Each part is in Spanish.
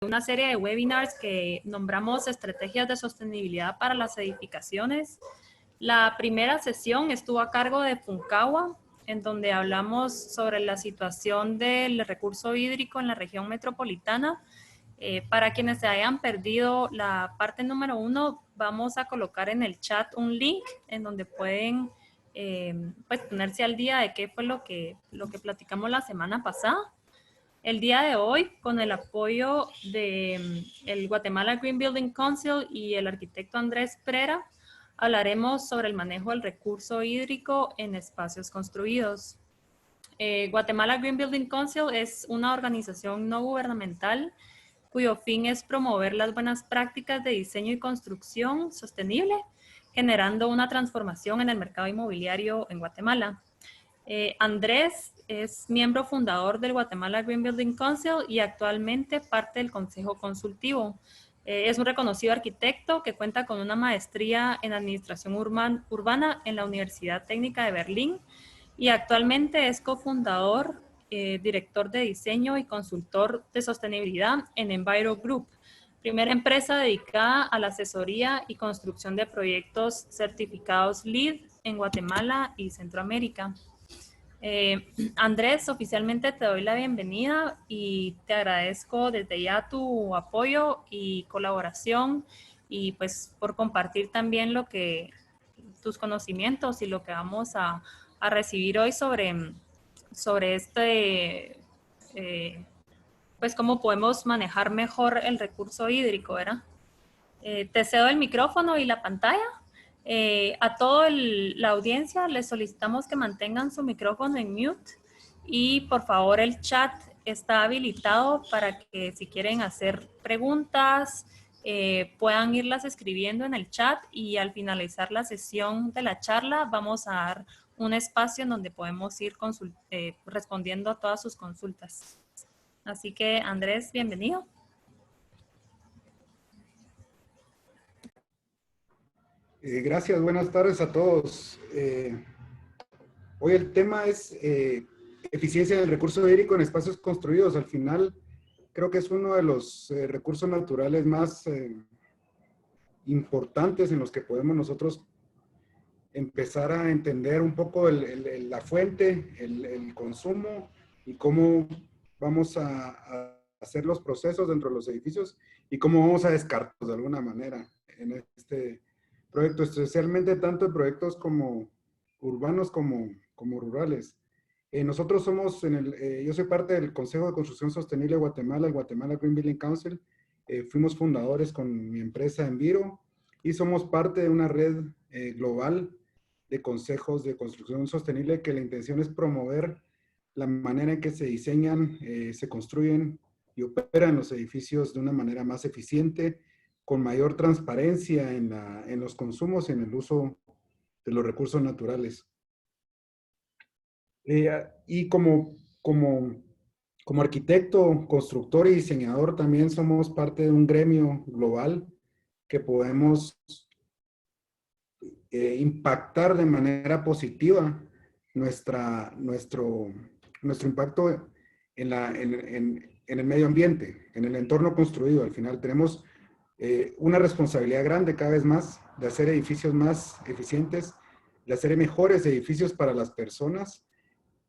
una serie de webinars que nombramos Estrategias de Sostenibilidad para las Edificaciones. La primera sesión estuvo a cargo de Funcagua, en donde hablamos sobre la situación del recurso hídrico en la región metropolitana. Para quienes se hayan perdido la parte número 1, vamos a colocar en el chat un link en donde pueden pues ponerse al día de qué fue lo que platicamos la semana pasada. El día de hoy, con el apoyo de el Guatemala Green Building Council y el arquitecto Andrés Prera, hablaremos sobre el manejo del recurso hídrico en espacios construidos. Guatemala Green Building Council es una organización no gubernamental cuyo fin es promover las buenas prácticas de diseño y construcción sostenible, generando una transformación en el mercado inmobiliario en Guatemala. Andrés es miembro fundador del Guatemala Green Building Council y actualmente parte del Consejo Consultivo. Es un reconocido arquitecto que cuenta con una maestría en Administración Urbana en la Universidad Técnica de Berlín y actualmente es cofundador, director de diseño y consultor de sostenibilidad en Enviro Group, primera empresa dedicada a la asesoría y construcción de proyectos certificados LEED en Guatemala y Centroamérica. Andrés, oficialmente te doy la bienvenida y te agradezco desde ya tu apoyo y colaboración y pues por compartir también tus conocimientos y lo que vamos a recibir hoy sobre pues cómo podemos manejar mejor el recurso hídrico, ¿verdad? Te cedo el micrófono y la pantalla. A toda la audiencia les solicitamos que mantengan su micrófono en mute y por favor el chat está habilitado para que si quieren hacer preguntas puedan irlas escribiendo en el chat y al finalizar la sesión de la charla vamos a dar un espacio en donde podemos ir respondiendo a todas sus consultas. Así que Andrés, bienvenido. Gracias, buenas tardes a todos. Hoy el tema es eficiencia del recurso hídrico en espacios construidos. Al final, creo que es uno de los recursos naturales más importantes en los que podemos nosotros empezar a entender un poco la fuente, el consumo y cómo vamos a hacer los procesos dentro de los edificios y cómo vamos a descartarlos de alguna manera en este proyecto, especialmente tanto en proyectos como urbanos como rurales. Nosotros somos, yo soy parte del Consejo de Construcción Sostenible de Guatemala, el Guatemala Green Building Council. Fuimos fundadores con mi empresa Enviro y somos parte de una red global de consejos de construcción sostenible que la intención es promover la manera en que se diseñan, se construyen y operan los edificios de una manera más eficiente, con mayor transparencia en los consumos y en el uso de los recursos naturales. Y como arquitecto, constructor y diseñador también somos parte de un gremio global que podemos impactar de manera positiva nuestro impacto en el medio ambiente, en el entorno construido. Al final tenemos una responsabilidad grande cada vez más de hacer edificios más eficientes, de hacer mejores edificios para las personas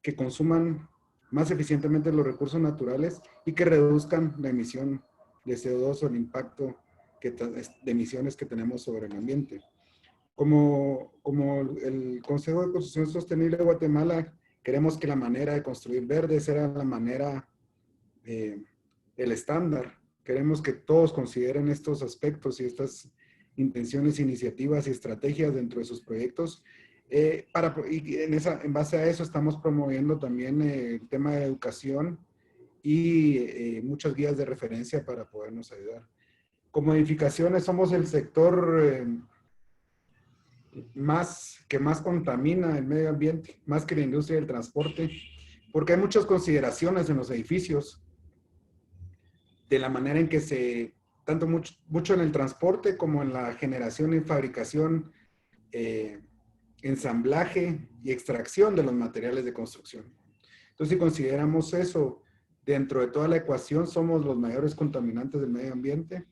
que consuman más eficientemente los recursos naturales y que reduzcan la emisión de CO2 o el impacto de emisiones que tenemos sobre el ambiente. Como el Consejo de Construcción Sostenible de Guatemala, queremos que la manera de construir verde sea la manera, el estándar. Queremos que todos consideren estos aspectos y estas intenciones, iniciativas y estrategias dentro de sus proyectos. En base a eso estamos promoviendo también el tema de educación y muchas guías de referencia para podernos ayudar. Como edificaciones somos el sector que más contamina el medio ambiente, más que la industria del transporte, porque hay muchas consideraciones en los edificios de la manera en que tanto mucho en el transporte como en la generación y fabricación, ensamblaje y extracción de los materiales de construcción. Entonces, si consideramos eso dentro de toda la ecuación somos los mayores contaminantes del medio ambiente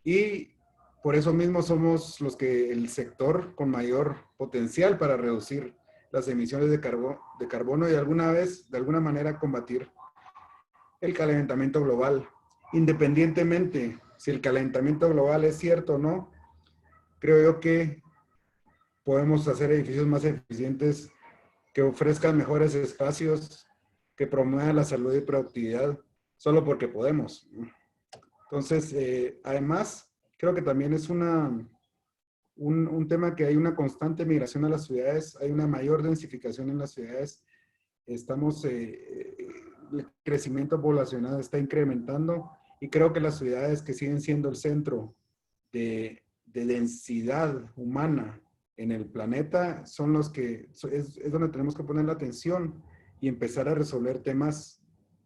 y por eso mismo somos el sector con mayor potencial para reducir las emisiones de carbono y de alguna manera combatir el calentamiento global. Independientemente si el calentamiento global es cierto o no, creo yo que podemos hacer edificios más eficientes que ofrezcan mejores espacios, que promuevan la salud y productividad, solo porque podemos. Entonces, además, creo que también es un tema que hay una constante migración a las ciudades, hay una mayor densificación en las ciudades, el crecimiento poblacional está incrementando y creo que las ciudades que siguen siendo el centro de densidad humana en el planeta son los que es donde tenemos que poner la atención y empezar a resolver temas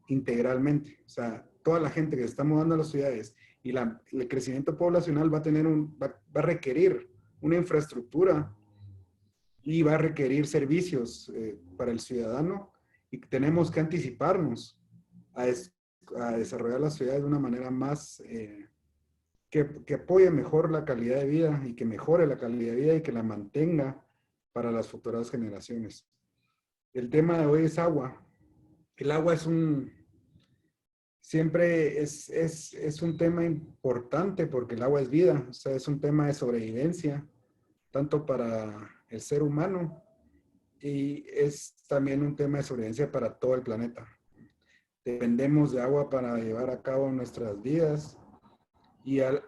integralmente. O sea, toda la gente que se está mudando a las ciudades y el crecimiento poblacional va a requerir una infraestructura y va a requerir servicios para el ciudadano y tenemos que anticiparnos a desarrollar las ciudades de una manera más que apoye mejor la calidad de vida y que mejore la calidad de vida y que la mantenga para las futuras generaciones. El tema de hoy es agua. El agua siempre es un tema importante porque el agua es vida, o sea, es un tema de sobrevivencia, tanto para el ser humano y es también un tema de sobrevivencia para todo el planeta. Dependemos de agua para llevar a cabo nuestras vidas y es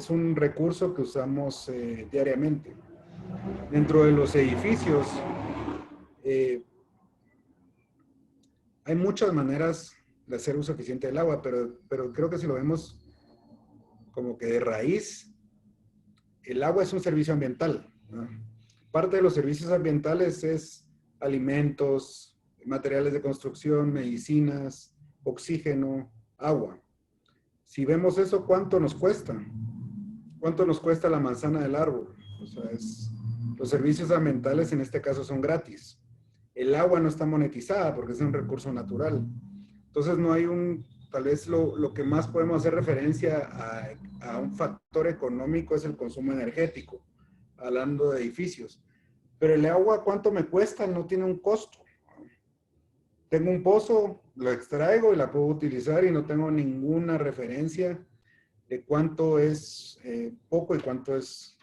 un recurso que usamos diariamente. Dentro de los edificios hay muchas maneras de hacer uso eficiente del agua, pero creo que si lo vemos como que de raíz, el agua es un servicio ambiental, ¿no? Parte de los servicios ambientales es alimentos, materiales de construcción, medicinas, oxígeno, agua. Si vemos eso, ¿cuánto nos cuesta? ¿Cuánto nos cuesta la manzana del árbol? O sea, los servicios ambientales en este caso son gratis. El agua no está monetizada porque es un recurso natural. Entonces no hay tal vez lo que más podemos hacer referencia a un factor económico es el consumo energético, hablando de edificios. Pero el agua, ¿cuánto me cuesta? No tiene un costo. Tengo un pozo, lo extraigo y la puedo utilizar y no tengo ninguna referencia de cuánto es poco y cuánto es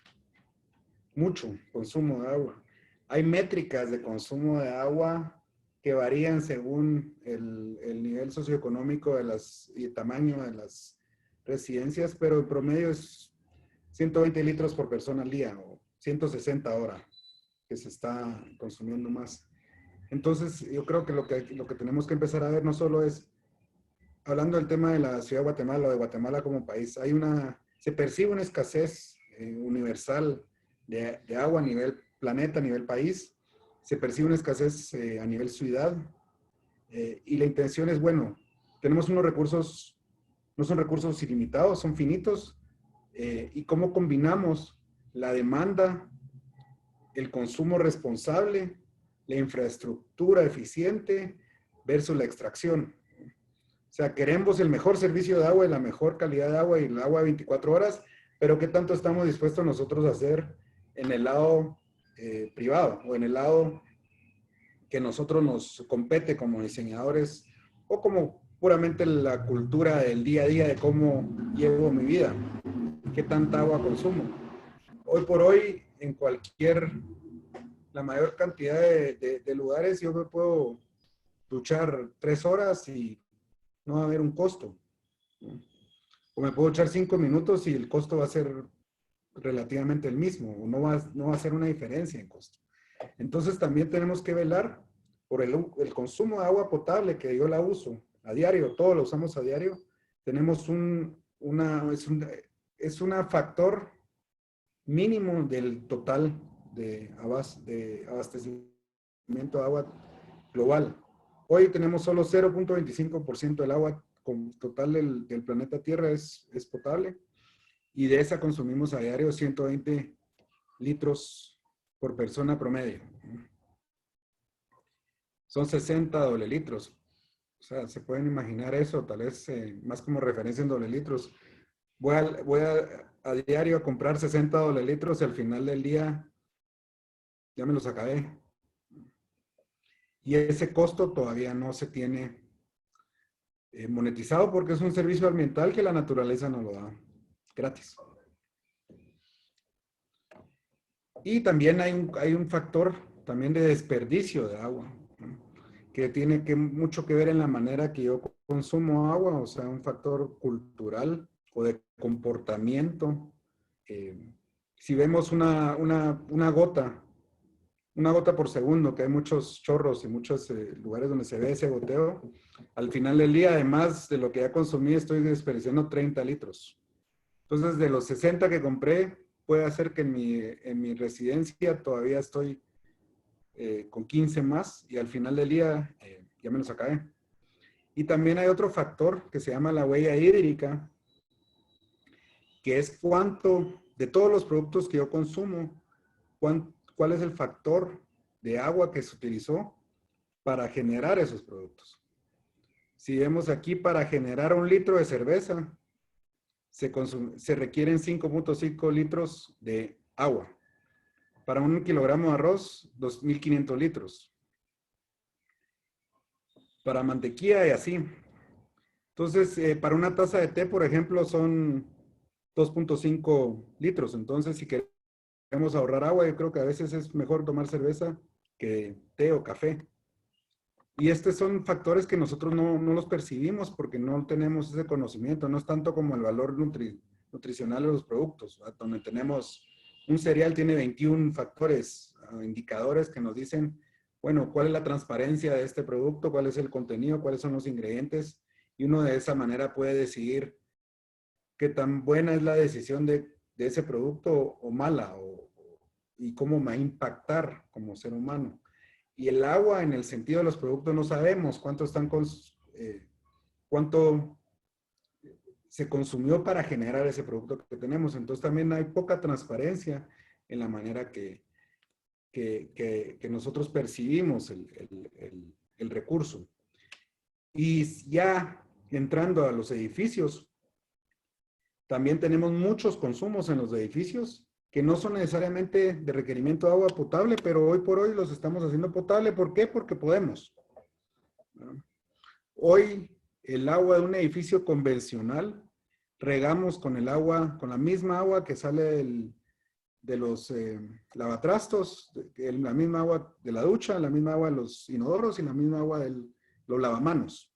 mucho consumo de agua. Hay métricas de consumo de agua que varían según el nivel socioeconómico y el tamaño de las residencias, pero el promedio es 120 litros por persona al día o 160 ahora que se está consumiendo más. Entonces, yo creo que lo que tenemos que empezar a ver no solo es, hablando del tema de la ciudad de Guatemala o de Guatemala como país, se percibe una escasez universal de agua a nivel planeta, a nivel país, se percibe una escasez a nivel ciudad y la intención es, bueno, tenemos unos recursos, no son recursos ilimitados, son finitos y cómo combinamos la demanda, el consumo responsable, la infraestructura eficiente versus la extracción. O sea, queremos el mejor servicio de agua y la mejor calidad de agua y el agua 24 horas, pero ¿qué tanto estamos dispuestos nosotros a hacer en el lado privado o en el lado que nosotros nos compete como diseñadores o como puramente la cultura del día a día de cómo llevo mi vida? ¿Qué tanta agua consumo? Hoy por hoy, la mayor cantidad de lugares, yo me puedo duchar 3 horas y no va a haber un costo. O me puedo echar 5 minutos y el costo va a ser relativamente el mismo, o no va a ser una diferencia en costo. Entonces también tenemos que velar por el consumo de agua potable, que yo la uso a diario, todos la usamos a diario. Tenemos es un factor mínimo del total de abastecimiento de agua global. Hoy tenemos solo 0.25% del agua total del planeta Tierra es potable y de esa consumimos a diario 120 litros por persona promedio. Son 60 doble litros. O sea, se pueden imaginar eso, tal vez más como referencia en doble litros. Voy a diario a comprar 60 doble litros y al final del día ya me los acabé. Y ese costo todavía no se tiene monetizado porque es un servicio ambiental que la naturaleza nos lo da gratis. Y también hay un factor también de desperdicio de agua, ¿no? Que tiene mucho que ver en la manera que yo consumo agua, o sea, un factor cultural o de comportamiento. Si vemos una gota por segundo, que hay muchos chorros y muchos lugares donde se ve ese goteo, al final del día, además de lo que ya consumí, estoy desperdiciando 30 litros. Entonces, de los 60 que compré, puede hacer que en mi residencia todavía estoy con 15 más y al final del día ya me los acabé. Y también hay otro factor que se llama la huella hídrica, que es cuánto de todos los productos que yo consumo, cuál es el factor de agua que se utilizó para generar esos productos. Si vemos aquí, para generar 1 litro de cerveza, se requieren 5.5 litros de agua. Para 1 kilogramo de arroz, 2.500 litros. Para mantequilla y así. Entonces, para una taza de té, por ejemplo, son 2.5 litros. Entonces, si queremos ahorrar agua, yo creo que a veces es mejor tomar cerveza que té o café. Y estos son factores que nosotros no los percibimos porque no tenemos ese conocimiento. No es tanto como el valor nutricional de los productos, ¿verdad? Donde tenemos un cereal tiene 21 factores, indicadores que nos dicen, bueno, cuál es la transparencia de este producto, cuál es el contenido, cuáles son los ingredientes. Y uno de esa manera puede decidir qué tan buena es la decisión de ese producto o mala, y cómo me va a impactar como ser humano. Y el agua, en el sentido de los productos, no sabemos cuánto se consumió para generar ese producto que tenemos. Entonces también hay poca transparencia en la manera que nosotros percibimos el recurso. Y ya entrando a los edificios, también tenemos muchos consumos en los edificios que no son necesariamente de requerimiento de agua potable, pero hoy por hoy los estamos haciendo potable. ¿Por qué? Porque podemos. Hoy el agua de un edificio convencional, regamos con el agua, con la misma agua que sale de los lavatrastos, la misma agua de la ducha, la misma agua de los inodoros y la misma agua de los lavamanos.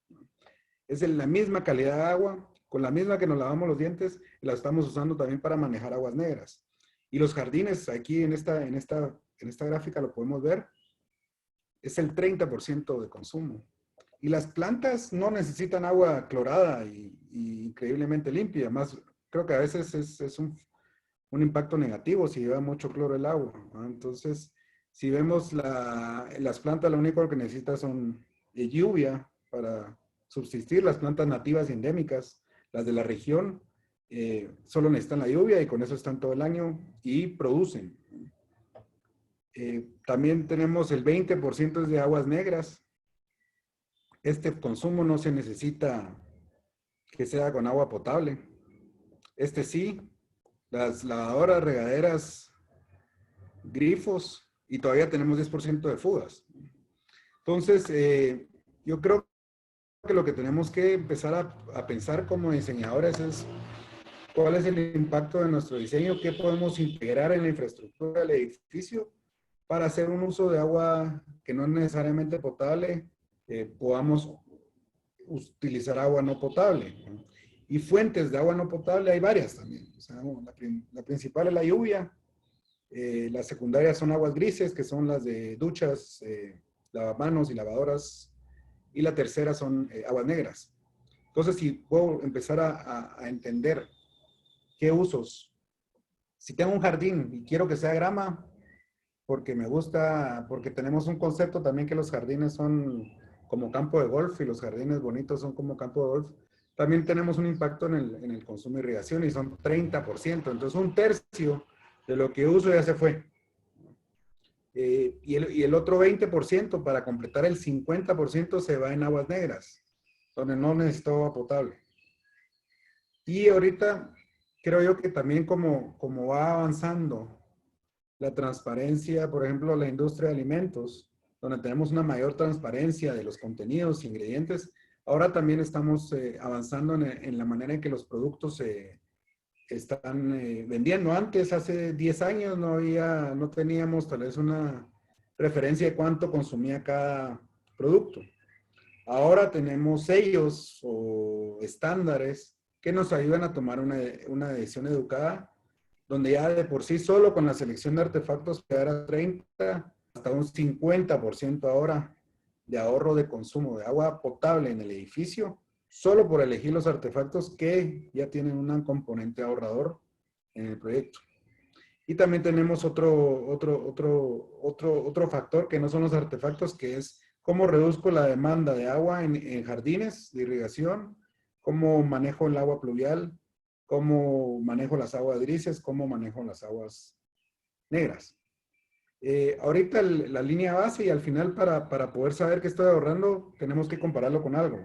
Es la misma calidad de agua, con la misma que nos lavamos los dientes, la estamos usando también para manejar aguas negras. Y los jardines, aquí en esta gráfica lo podemos ver, es el 30% de consumo. Y las plantas no necesitan agua clorada y increíblemente limpia. Más, creo que a veces es un impacto negativo si lleva mucho cloro el agua, ¿no? Entonces, si vemos las plantas, lo único que necesitan son lluvia para subsistir. Las plantas nativas y endémicas, las de la región, solo necesitan la lluvia y con eso están todo el año y producen. También tenemos el 20% de aguas negras. Este consumo no se necesita que sea con agua potable. Este sí, las lavadoras, regaderas, grifos, y todavía tenemos 10% de fugas. Entonces, yo creo que lo que tenemos que empezar a pensar como diseñadores es cuál es el impacto de nuestro diseño, qué podemos integrar en la infraestructura del edificio para hacer un uso de agua que no es necesariamente potable, podamos utilizar agua no potable, ¿no? Y fuentes de agua no potable hay varias también. O sea, la principal es la lluvia, las secundarias son aguas grises, que son las de duchas, lavamanos y lavadoras, y la tercera son aguas negras. Entonces, si puedo empezar a entender qué usos, si tengo un jardín y quiero que sea grama, porque me gusta, porque tenemos un concepto también que los jardines son como campo de golf y los jardines bonitos son como campo de golf, también tenemos un impacto en el consumo de irrigación y son 30%. Entonces, 1/3 de lo que uso ya se fue. Y el otro 20% para completar el 50% se va en aguas negras. donde no necesito agua potable. Y ahorita creo yo que también como va avanzando la transparencia, por ejemplo, la industria de alimentos, donde tenemos una mayor transparencia de los contenidos, ingredientes, ahora también estamos avanzando en la manera en que los productos se están vendiendo. Antes, hace 10 años, no teníamos tal vez una referencia de cuánto consumía cada producto. Ahora tenemos sellos o estándares que nos ayudan a tomar una decisión educada, donde ya de por sí solo con la selección de artefactos llegar a 30 hasta un 50% ahora de ahorro de consumo de agua potable en el edificio, solo por elegir los artefactos que ya tienen un componente ahorrador en el proyecto. Y también tenemos otro factor que no son los artefactos, que es cómo reduzco la demanda de agua en jardines de irrigación, cómo manejo el agua pluvial, cómo manejo las aguas grises, cómo manejo las aguas negras. Ahorita la línea base, y al final para poder saber que estoy ahorrando, tenemos que compararlo con algo.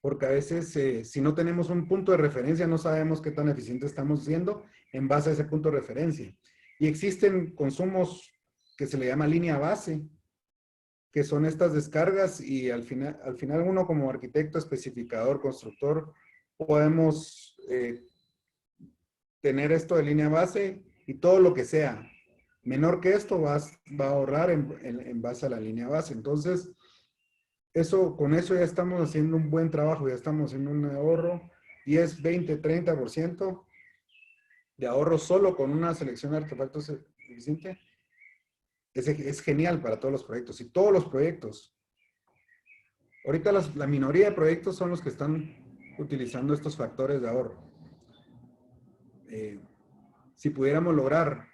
Porque a veces si no tenemos un punto de referencia, no sabemos qué tan eficiente estamos siendo en base a ese punto de referencia. Y existen consumos que se le llama línea base, que son estas descargas, y al final uno como arquitecto, especificador, constructor, podemos tener esto de línea base, y todo lo que sea menor que esto va a ahorrar en base a la línea base. Entonces, con eso ya estamos haciendo un buen trabajo, ya estamos haciendo un ahorro 10, 20, 30% de ahorro solo con una selección de artefactos eficiente. Es genial para todos los proyectos. Y todos los proyectos, ahorita la minoría de proyectos son los que están utilizando estos factores de ahorro. Si pudiéramos lograr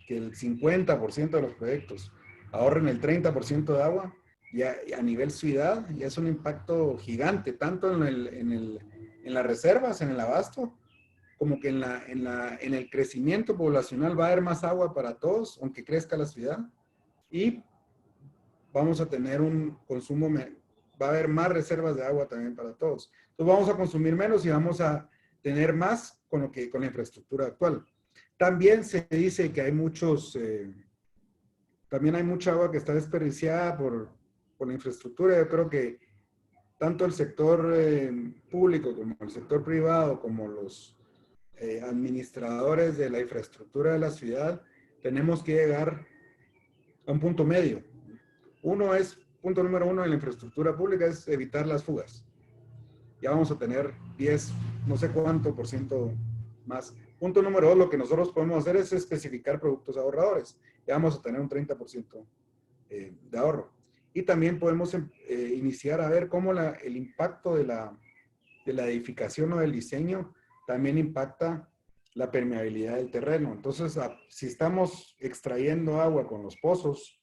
que el 50% de los proyectos ahorren el 30% de agua, ya a nivel ciudad, ya es un impacto gigante, tanto en las reservas, en el abasto, como que en el crecimiento poblacional va a haber más agua para todos, aunque crezca la ciudad, y vamos a tener un consumo, va a haber más reservas de agua también para todos. Entonces vamos a consumir menos y vamos a tener más con la infraestructura actual. También se dice que hay también hay mucha agua que está desperdiciada por la infraestructura. Yo creo que tanto el sector público como el sector privado, como los administradores de la infraestructura de la ciudad, tenemos que llegar a un punto medio. Punto número uno de la infraestructura pública es evitar las fugas. Ya vamos a tener 10, no sé cuánto por ciento más. Punto número 2, lo que nosotros podemos hacer es especificar productos ahorradores. Ya vamos a tener un 30% de ahorro. Y también podemos iniciar a ver cómo el impacto de la edificación o del diseño también impacta la permeabilidad del terreno. Entonces, si estamos extrayendo agua con los pozos,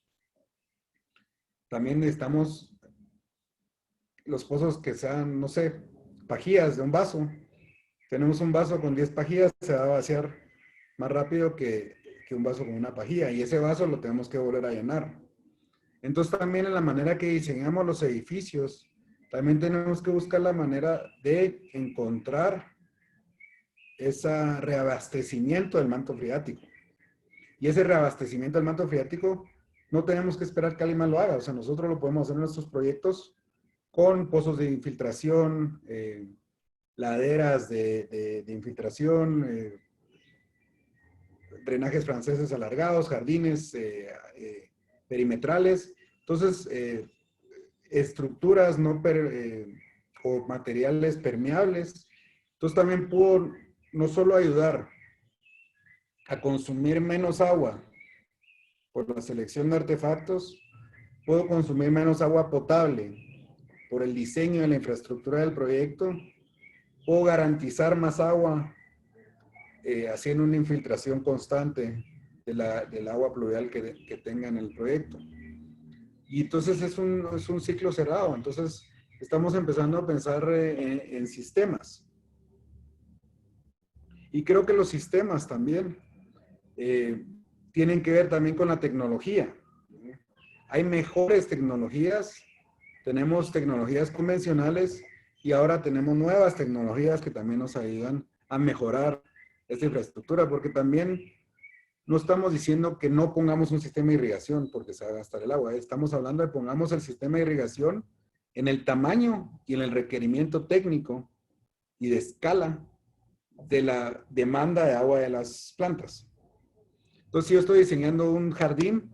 también necesitamos los pozos que sean, no sé, pajillas de un vaso. Tenemos un vaso con 10 pajillas, se va a vaciar más rápido que un vaso con una pajilla, y ese vaso lo tenemos que volver a llenar. Entonces también en la manera que diseñamos los edificios, también tenemos que buscar la manera de encontrar ese reabastecimiento del manto freático. Y ese reabastecimiento del manto freático no tenemos que esperar que alguien más lo haga. O sea, nosotros lo podemos hacer en nuestros proyectos con pozos de infiltración, laderas de infiltración, drenajes franceses alargados, jardines perimetrales. Entonces, estructuras o materiales permeables. Entonces, también puedo no solo ayudar a consumir menos agua por la selección de artefactos, puedo consumir menos agua potable por el diseño de la infraestructura del proyecto, puedo garantizar más agua haciendo una infiltración constante del agua pluvial que tenga en el proyecto. Y entonces es un ciclo cerrado. Entonces estamos empezando a pensar en sistemas. Y creo que los sistemas también tienen que ver también con la tecnología. Hay mejores tecnologías tenemos tecnologías convencionales y ahora tenemos nuevas tecnologías que también nos ayudan a mejorar esta infraestructura, porque también no estamos diciendo que no pongamos un sistema de irrigación porque se va a gastar el agua. Estamos hablando de pongamos el sistema de irrigación en el tamaño y en el requerimiento técnico y de escala de la demanda de agua de las plantas. Entonces, si yo estoy diseñando un jardín,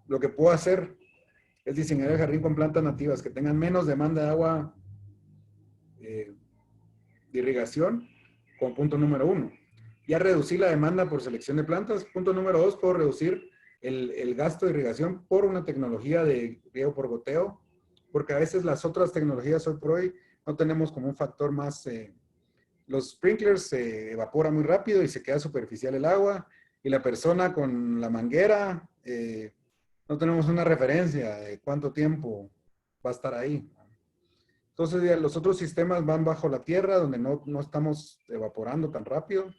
lo que puedo hacer es diseñar el jardín con plantas nativas que tengan menos demanda de agua de irrigación, como punto número 1. Ya reducir la demanda por selección de plantas. Punto número 2, puedo reducir el gasto de irrigación por una tecnología de riego por goteo, porque a veces las otras tecnologías hoy por hoy no tenemos como un factor más. Los sprinklers se evaporan muy rápido y se queda superficial el agua, y la persona con la manguera, no tenemos una referencia de cuánto tiempo va a estar ahí. Entonces ya los otros sistemas van bajo la tierra, donde no estamos evaporando tan rápido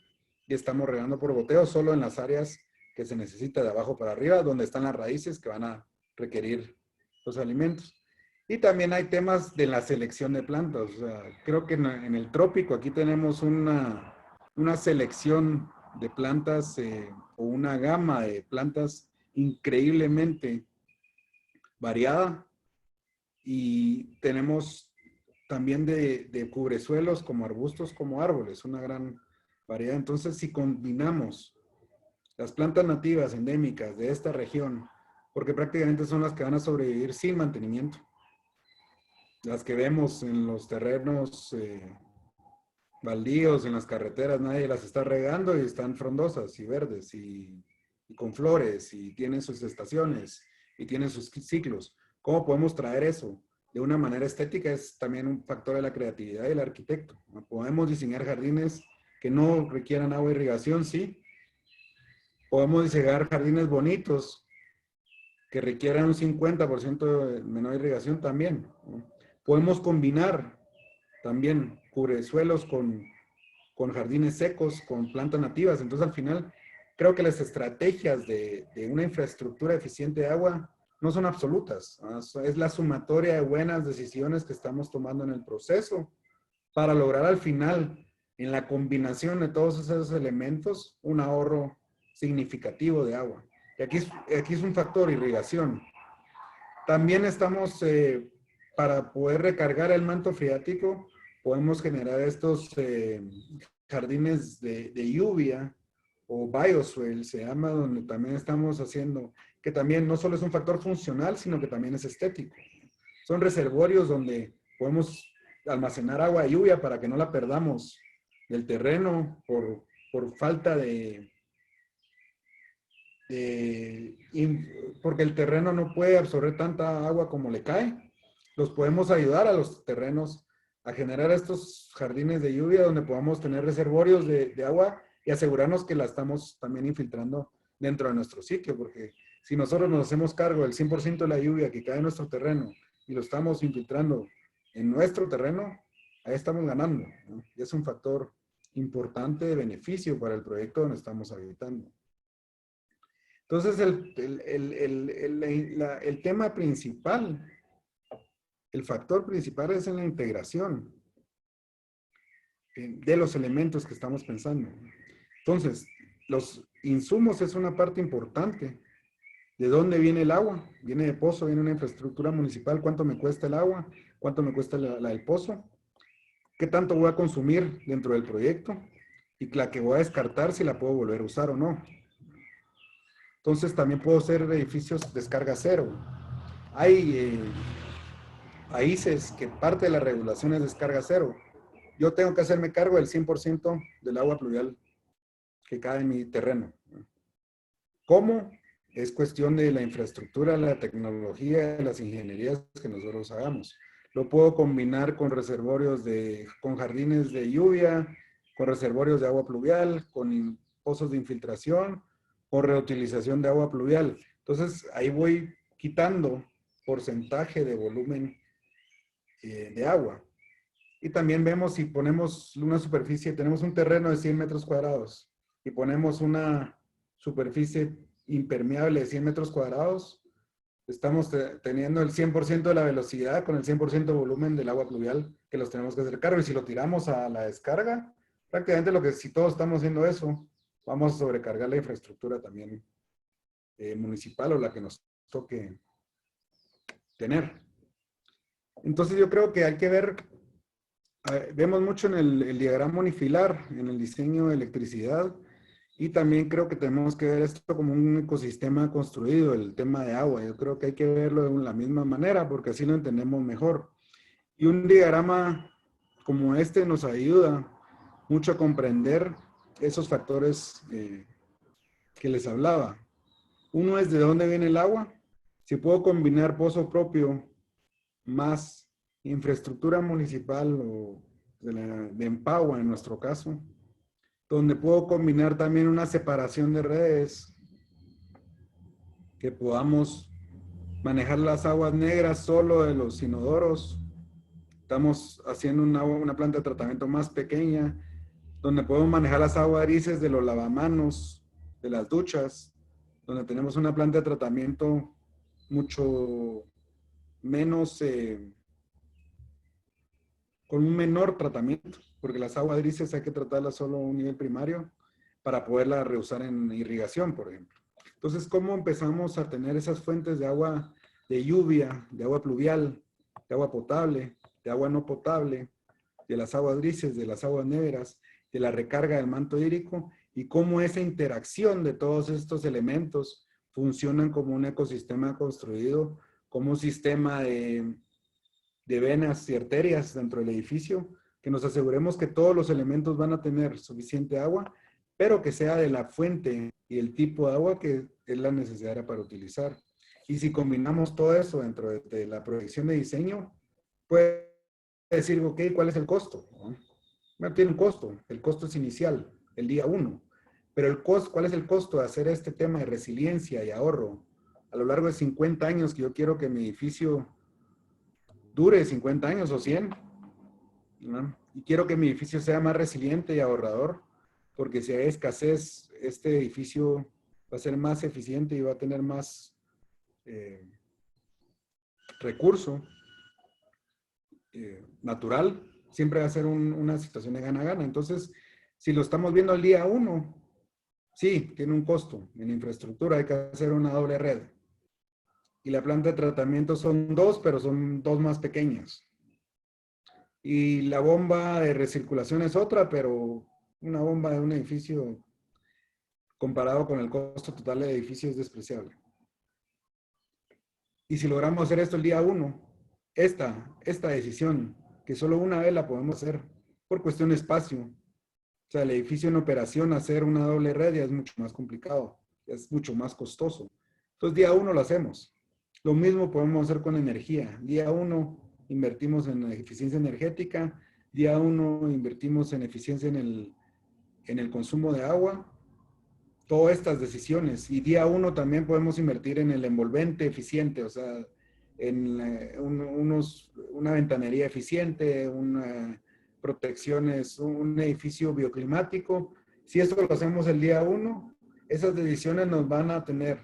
y estamos regando por goteo solo en las áreas que se necesita de abajo para arriba, donde están las raíces que van a requerir los alimentos. Y también hay temas de la selección de plantas. O sea, creo que en el trópico aquí tenemos una selección de plantas o una gama de plantas increíblemente variada, y tenemos también de cubresuelos como arbustos, como árboles, una gran variedad. Entonces, si combinamos las plantas nativas endémicas de esta región, porque prácticamente son las que van a sobrevivir sin mantenimiento, las que vemos en los terrenos baldíos, en las carreteras, nadie las está regando y están frondosas y verdes y con flores y tienen sus estaciones y tienen sus ciclos. ¿Cómo podemos traer eso de una manera estética? Es también un factor de la creatividad del arquitecto. Podemos diseñar jardines que no requieran agua e irrigación, sí. Podemos diseñar jardines bonitos que requieran un 50% de menor irrigación también. Podemos combinar también cubresuelos con jardines secos, con plantas nativas. Entonces, al final, creo que las estrategias de una infraestructura eficiente de agua no son absolutas. Es la sumatoria de buenas decisiones que estamos tomando en el proceso para lograr al final, en la combinación de todos esos elementos, un ahorro significativo de agua. Y aquí es un factor irrigación. También estamos, para poder recargar el manto freático, podemos generar estos jardines de lluvia o bioswale, se llama, donde también estamos haciendo, que también no solo es un factor funcional, sino que también es estético. Son reservorios donde podemos almacenar agua de lluvia para que no la perdamos del terreno por falta porque el terreno no puede absorber tanta agua como le cae. Los podemos ayudar a los terrenos a generar estos jardines de lluvia donde podamos tener reservorios de agua y asegurarnos que la estamos también infiltrando dentro de nuestro sitio, porque si nosotros nos hacemos cargo del 100% de la lluvia que cae en nuestro terreno y lo estamos infiltrando en nuestro terreno, ahí estamos ganando, ¿no? Y es un factor importante de beneficio para el proyecto donde estamos habitando. Entonces, el tema principal, el factor principal es en la integración de los elementos que estamos pensando. Entonces, los insumos es una parte importante. ¿De dónde viene el agua? Viene de pozo, viene una infraestructura municipal. ¿Cuánto me cuesta el agua? ¿Cuánto me cuesta la del pozo? ¿Qué tanto voy a consumir dentro del proyecto? Y la que voy a descartar, si la puedo volver a usar o no. Entonces también puedo hacer edificios descarga cero. Hay países que parte de la regulación es descarga cero. Yo tengo que hacerme cargo del 100% del agua pluvial que cae en mi terreno. ¿Cómo? Es cuestión de la infraestructura, la tecnología, las ingenierías que nosotros hagamos. Lo puedo combinar con reservorios con jardines de lluvia, con reservorios de agua pluvial, con pozos de infiltración o reutilización de agua pluvial. Entonces, ahí voy quitando porcentaje de volumen de agua. Y también vemos si ponemos una superficie, tenemos un terreno de 100 metros cuadrados y ponemos una superficie impermeable de 100 metros cuadrados, estamos teniendo el 100% de la velocidad con el 100% de volumen del agua pluvial que los tenemos que hacer cargo. Y si lo tiramos a la descarga, prácticamente si todos estamos haciendo eso, vamos a sobrecargar la infraestructura también municipal o la que nos toque tener. Entonces yo creo que hay que ver, vemos mucho en el diagrama unifilar, en el diseño de electricidad, y también creo que tenemos que ver esto como un ecosistema construido, el tema de agua. Yo creo que hay que verlo de la misma manera porque así lo entendemos mejor. Y un diagrama como este nos ayuda mucho a comprender esos factores que les hablaba. Uno es de dónde viene el agua. Si puedo combinar pozo propio más infraestructura municipal o de Empagua en nuestro caso, donde puedo combinar también una separación de redes, que podamos manejar las aguas negras solo de los inodoros. Estamos haciendo una planta de tratamiento más pequeña, donde podemos manejar las aguas grises de los lavamanos, de las duchas, donde tenemos una planta de tratamiento mucho menos, con un menor tratamiento, porque las aguas grises hay que tratarlas solo a un nivel primario para poderlas reusar en irrigación, por ejemplo. Entonces, ¿cómo empezamos a tener esas fuentes de agua de lluvia, de agua pluvial, de agua potable, de agua no potable, de las aguas grises, de las aguas negras, de la recarga del manto hídrico, y cómo esa interacción de todos estos elementos funcionan como un ecosistema construido, como un sistema de venas y arterias dentro del edificio, que nos aseguremos que todos los elementos van a tener suficiente agua, pero que sea de la fuente y el tipo de agua que es la necesaria para utilizar. Y si combinamos todo eso dentro de la proyección de diseño, puede decir, ok, ¿cuál es el costo? Bueno, tiene un costo. El costo es inicial, el día 1. Pero el costo, ¿cuál es el costo de hacer este tema de resiliencia y ahorro a lo largo de 50 años que yo quiero que mi edificio dure 50 años o 100? ¿No? Y quiero que mi edificio sea más resiliente y ahorrador, porque si hay escasez, este edificio va a ser más eficiente y va a tener más recurso natural. Siempre va a ser una situación de gana-gana. Entonces, si lo estamos viendo al día 1, sí, tiene un costo en infraestructura, hay que hacer una doble red. Y la planta de tratamiento son 2, pero son 2 más pequeñas. Y la bomba de recirculación es otra, pero una bomba de un edificio comparado con el costo total del edificio es despreciable. Y si logramos hacer esto el día 1, esta decisión, que solo una vez la podemos hacer por cuestión de espacio. O sea, el edificio en operación, hacer una doble red ya es mucho más complicado, es mucho más costoso. Entonces, día 1 lo hacemos. Lo mismo podemos hacer con energía. Día 1 invertimos en eficiencia energética. Día 1 invertimos en eficiencia en el consumo de agua. Todas estas decisiones. Y día 1 también podemos invertir en el envolvente eficiente, o sea, en una ventanería eficiente, una protecciones, un edificio bioclimático. Si esto lo hacemos el día 1, esas decisiones nos van a tener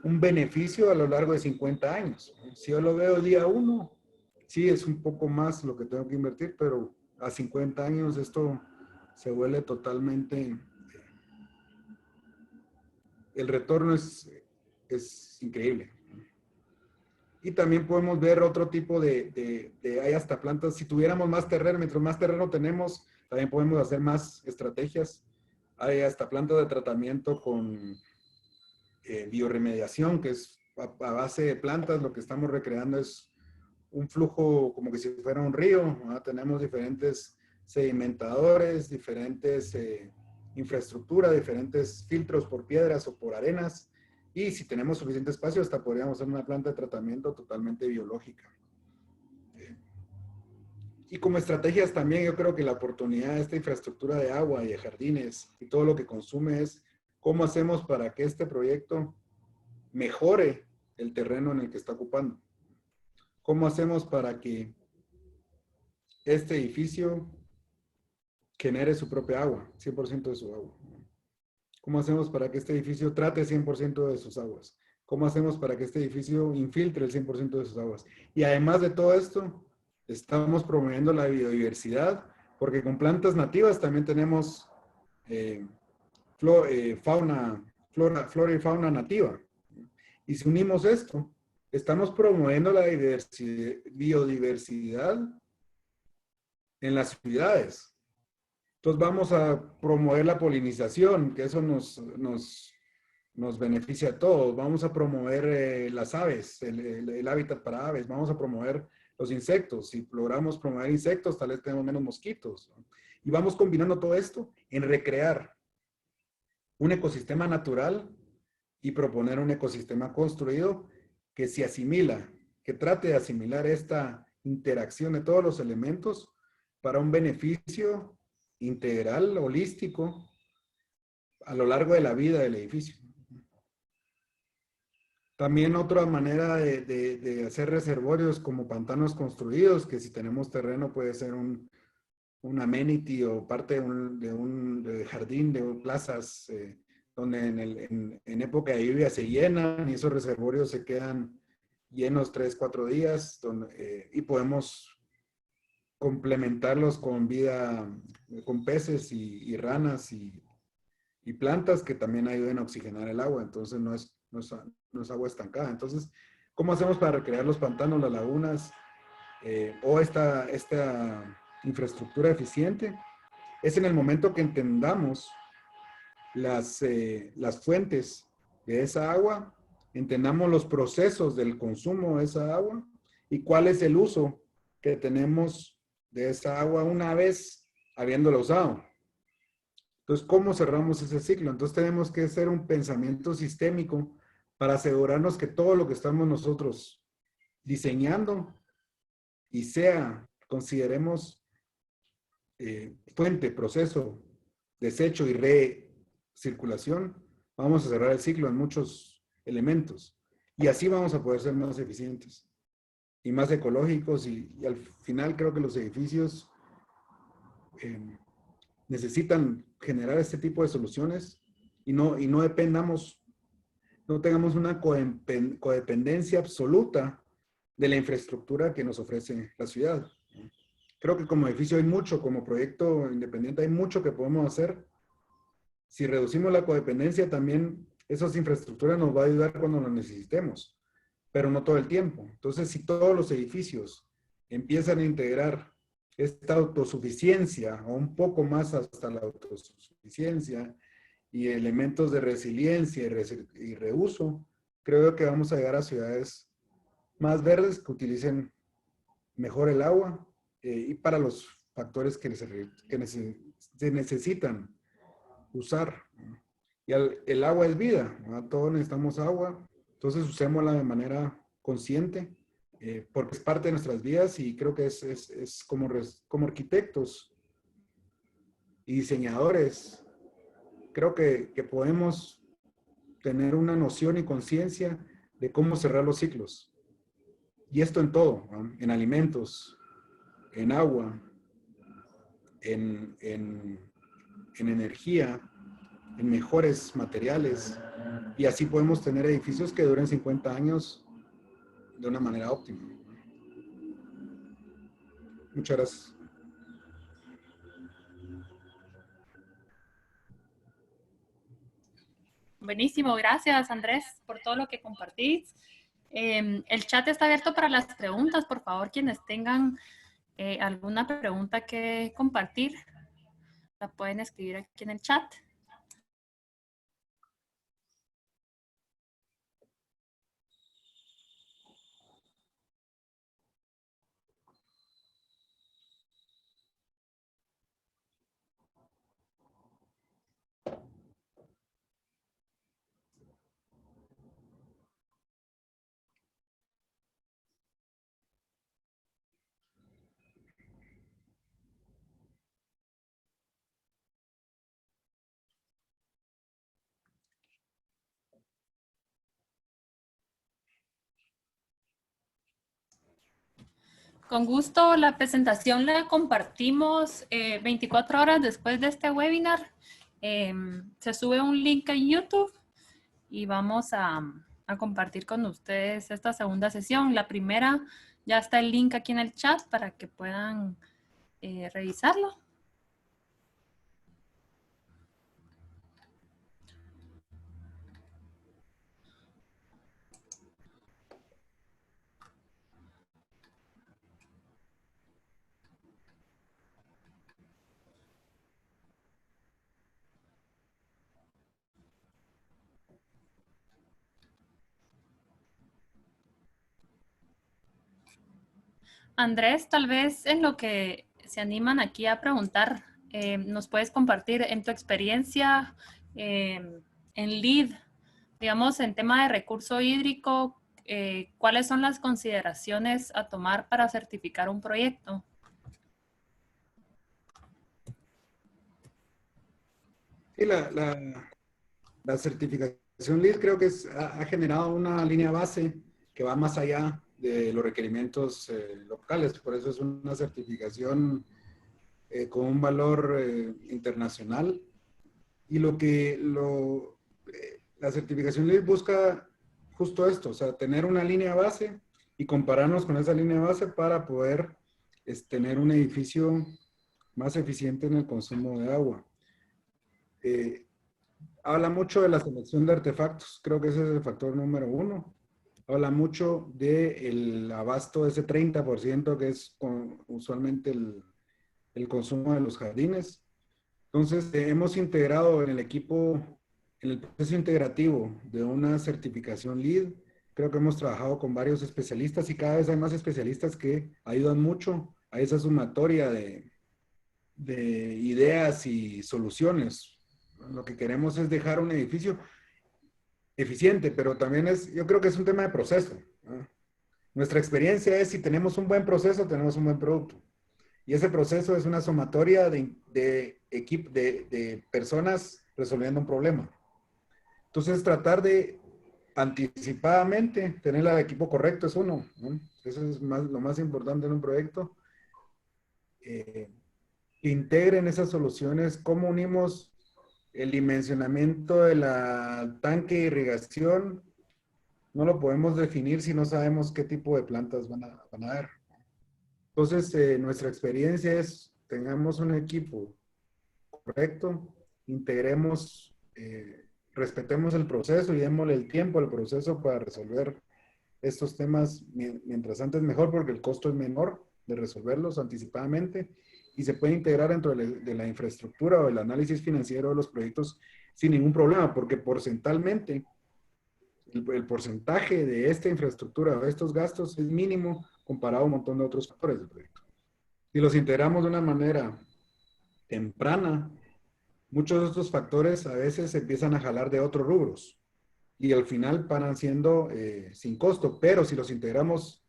un beneficio a lo largo de 50 años. Si yo lo veo día 1, sí es un poco más lo que tengo que invertir, pero a 50 años esto se vuelve totalmente... El retorno es increíble. Y también podemos ver otro tipo hay hasta plantas, si tuviéramos más terreno, mientras más terreno tenemos, también podemos hacer más estrategias. Hay hasta plantas de tratamiento con bioremediación, que es a base de plantas. Lo que estamos recreando es un flujo como que si fuera un río, ¿no? Tenemos diferentes sedimentadores, diferentes infraestructura, diferentes filtros por piedras o por arenas, y si tenemos suficiente espacio hasta podríamos hacer una planta de tratamiento totalmente biológica. Y como estrategias también yo creo que la oportunidad de esta infraestructura de agua y de jardines y todo lo que consume es cómo hacemos para que este proyecto mejore el terreno en el que está ocupando. ¿Cómo hacemos para que este edificio genere su propia agua, 100% de su agua? ¿Cómo hacemos para que este edificio trate 100% de sus aguas? ¿Cómo hacemos para que este edificio infiltre el 100% de sus aguas? Y además de todo esto, estamos promoviendo la biodiversidad, porque con plantas nativas también tenemos flora y fauna nativa. Y si unimos esto, estamos promoviendo la biodiversidad en las ciudades. Entonces vamos a promover la polinización, que eso nos beneficia a todos. Vamos a promover las aves, el hábitat para aves. Vamos a promover los insectos. Si logramos promover insectos, tal vez tenemos menos mosquitos, ¿no? Y vamos combinando todo esto en recrear un ecosistema natural y proponer un ecosistema construido que se asimila, que trate de asimilar esta interacción de todos los elementos para un beneficio integral, holístico, a lo largo de la vida del edificio. También otra manera de hacer reservorios como pantanos construidos, que si tenemos terreno puede ser un amenity o parte de un jardín, de plazas, donde en época de lluvia se llenan y esos reservorios se quedan llenos 3, 4 días y podemos complementarlos con vida, con peces y ranas y plantas que también ayuden a oxigenar el agua. Entonces no es agua estancada. Entonces, ¿cómo hacemos para recrear los pantanos, las lagunas o esta infraestructura eficiente? Es en el momento que entendamos las fuentes de esa agua, entendamos los procesos del consumo de esa agua y cuál es el uso que tenemos de esa agua una vez habiéndola usado. Entonces, ¿cómo cerramos ese ciclo? Entonces tenemos que hacer un pensamiento sistémico para asegurarnos que todo lo que estamos nosotros diseñando y consideremos fuente, proceso, desecho y recirculación, vamos a cerrar el ciclo en muchos elementos. Y así vamos a poder ser más eficientes y más ecológicos y al final creo que los edificios necesitan generar este tipo de soluciones y no dependamos, no tengamos una codependencia absoluta de la infraestructura que nos ofrece la ciudad. Creo que como edificio hay mucho, como proyecto independiente hay mucho que podemos hacer. Si reducimos la codependencia, también esas infraestructuras nos va a ayudar cuando lo necesitemos, pero no todo el tiempo. Entonces, si todos los edificios empiezan a integrar esta autosuficiencia o un poco más hasta la autosuficiencia y elementos de resiliencia y reuso, creo que vamos a llegar a ciudades más verdes que utilicen mejor el agua y para los factores que se necesitan usar. Y el agua es vida, ¿no? Todos necesitamos agua, entonces usémosla de manera consciente porque es parte de nuestras vidas y creo que es como arquitectos y diseñadores, creo que podemos tener una noción y conciencia de cómo cerrar los ciclos. Y esto en todo, ¿no? En alimentos, en agua, en energía, en mejores materiales. Y así podemos tener edificios que duren 50 años de una manera óptima. Muchas gracias. Buenísimo, gracias Andrés por todo lo que compartís. El chat está abierto para las preguntas. Por favor, quienes tengan alguna pregunta que compartir, la pueden escribir aquí en el chat. Con gusto, la presentación la compartimos 24 horas después de este webinar. Se sube un link en YouTube y vamos a a compartir con ustedes esta segunda sesión. La primera, ya está el link aquí en el chat para que puedan revisarlo. Andrés, tal vez en lo que se animan aquí a preguntar, nos puedes compartir en tu experiencia en LEED, digamos, en tema de recurso hídrico, ¿cuáles son las consideraciones a tomar para certificar un proyecto? Sí, la certificación LEED creo que ha generado una línea base que va más allá de los requerimientos locales. Por eso es una certificación con un valor internacional. Y la certificación LEED busca justo esto, o sea, tener una línea base y compararnos con esa línea base para poder tener un edificio más eficiente en el consumo de agua. Habla mucho de la selección de artefactos, creo que ese es el factor número uno. Habla mucho del abasto de ese 30% que es usualmente el consumo de los jardines. Entonces, hemos integrado en el equipo, en el proceso integrativo de una certificación LEED, creo que hemos trabajado con varios especialistas y cada vez hay más especialistas que ayudan mucho a esa sumatoria de ideas y soluciones. Lo que queremos es dejar un edificio eficiente, pero también yo creo que es un tema de proceso, ¿no? Nuestra experiencia es si tenemos un buen proceso, tenemos un buen producto. Y ese proceso es una sumatoria de personas resolviendo un problema. Entonces, tratar de anticipadamente tener al equipo correcto es uno, ¿no? Eso es lo más importante en un proyecto. Que integren esas soluciones, cómo unimos el dimensionamiento de la tanque de irrigación, no lo podemos definir si no sabemos qué tipo de plantas van a haber. Entonces, nuestra experiencia es, tengamos un equipo correcto, integremos, respetemos el proceso y démosle el tiempo al proceso para resolver estos temas mientras antes mejor, porque el costo es menor de resolverlos anticipadamente y se puede integrar dentro de la infraestructura o el análisis financiero de los proyectos sin ningún problema, porque porcentualmente el porcentaje de esta infraestructura o de estos gastos es mínimo comparado a un montón de otros factores del proyecto. Si los integramos de una manera temprana, muchos de estos factores a veces se empiezan a jalar de otros rubros y al final paran siendo sin costo, pero si los integramos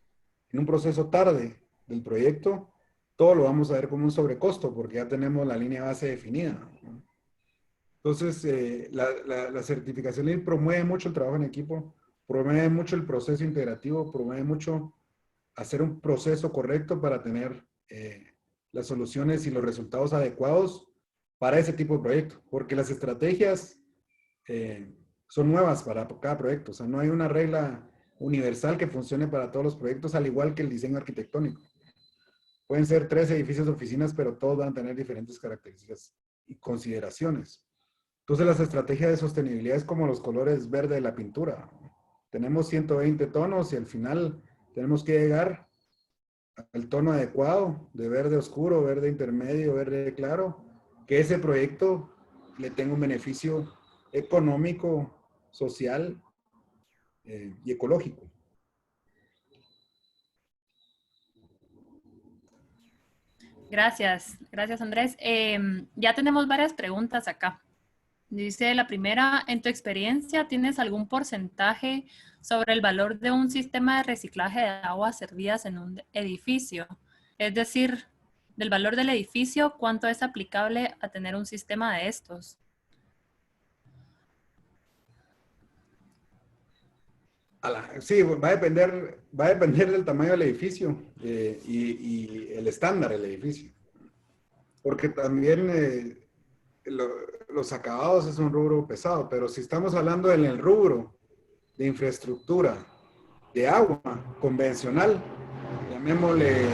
en un proceso tarde del proyecto, todo lo vamos a ver como un sobrecosto porque ya tenemos la línea base definida, ¿no? Entonces, la certificación LEED promueve mucho el trabajo en equipo, promueve mucho el proceso integrativo, promueve mucho hacer un proceso correcto para tener las soluciones y los resultados adecuados para ese tipo de proyecto, porque las estrategias son nuevas para cada proyecto, o sea, no hay una regla universal que funcione para todos los proyectos, al igual que el diseño arquitectónico. Pueden ser 3 edificios de oficinas, pero todos van a tener diferentes características y consideraciones. Entonces, las estrategias de sostenibilidad es como los colores verde de la pintura. Tenemos 120 tonos y al final tenemos que llegar al tono adecuado de verde oscuro, verde intermedio, verde claro, que ese proyecto le tenga un beneficio económico, social y ecológico. Gracias, gracias Andrés. Ya tenemos varias preguntas acá. Dice la primera, en tu experiencia, ¿tienes algún porcentaje sobre el valor de un sistema de reciclaje de aguas servidas en un edificio? Es decir, del valor del edificio, ¿cuánto es aplicable a tener un sistema de estos? Sí, va a depender del tamaño del edificio y el estándar del edificio. Porque también los acabados es un rubro pesado, pero si estamos hablando en el rubro de infraestructura de agua convencional, llamémosle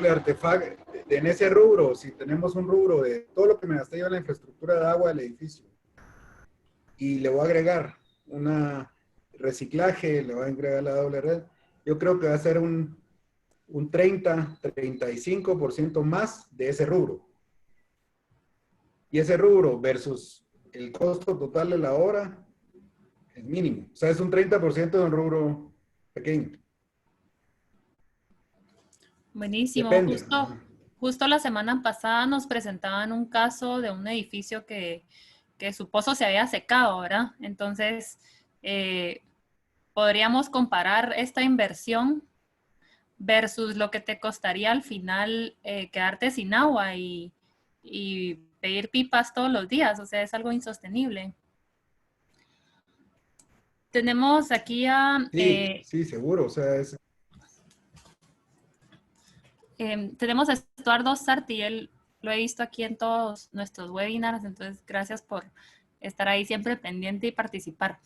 artefacto, en ese rubro, si tenemos un rubro de todo lo que me gasté yo en la infraestructura de agua del edificio, y le voy a agregar una reciclaje, le voy a agregar la doble red, yo creo que va a ser un 30-35% más de ese rubro. Y ese rubro versus el costo total de la obra es mínimo. O sea, es un 30% de un rubro pequeño. Buenísimo. Depende. Justo la semana pasada nos presentaban un caso de un edificio que su pozo se había secado, ¿verdad? Entonces, podríamos comparar esta inversión versus lo que te costaría al final quedarte sin agua y pedir pipas todos los días. O sea, es algo insostenible. Tenemos aquí a... Sí, seguro. O sea, tenemos a Estuardo Sarti, él lo he visto aquí en todos nuestros webinars, entonces gracias por estar ahí siempre pendiente y participar.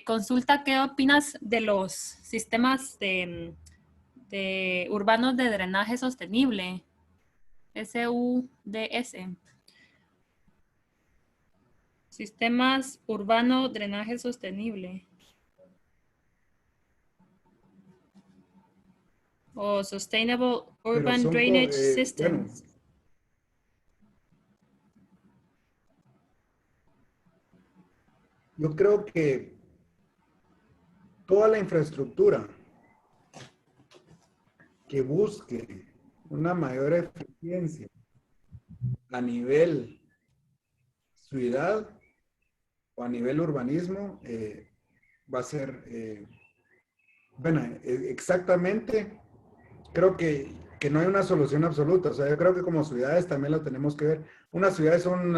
Consulta, ¿qué opinas de los sistemas de urbanos de drenaje sostenible? SUDS. Sistemas urbano drenaje sostenible. O Sustainable Urban Drainage Systems. Bueno, yo creo que toda la infraestructura que busque una mayor eficiencia a nivel ciudad o a nivel urbanismo va a ser, bueno, exactamente, creo que no hay una solución absoluta. O sea, yo creo que como ciudades también lo tenemos que ver. Una ciudad es un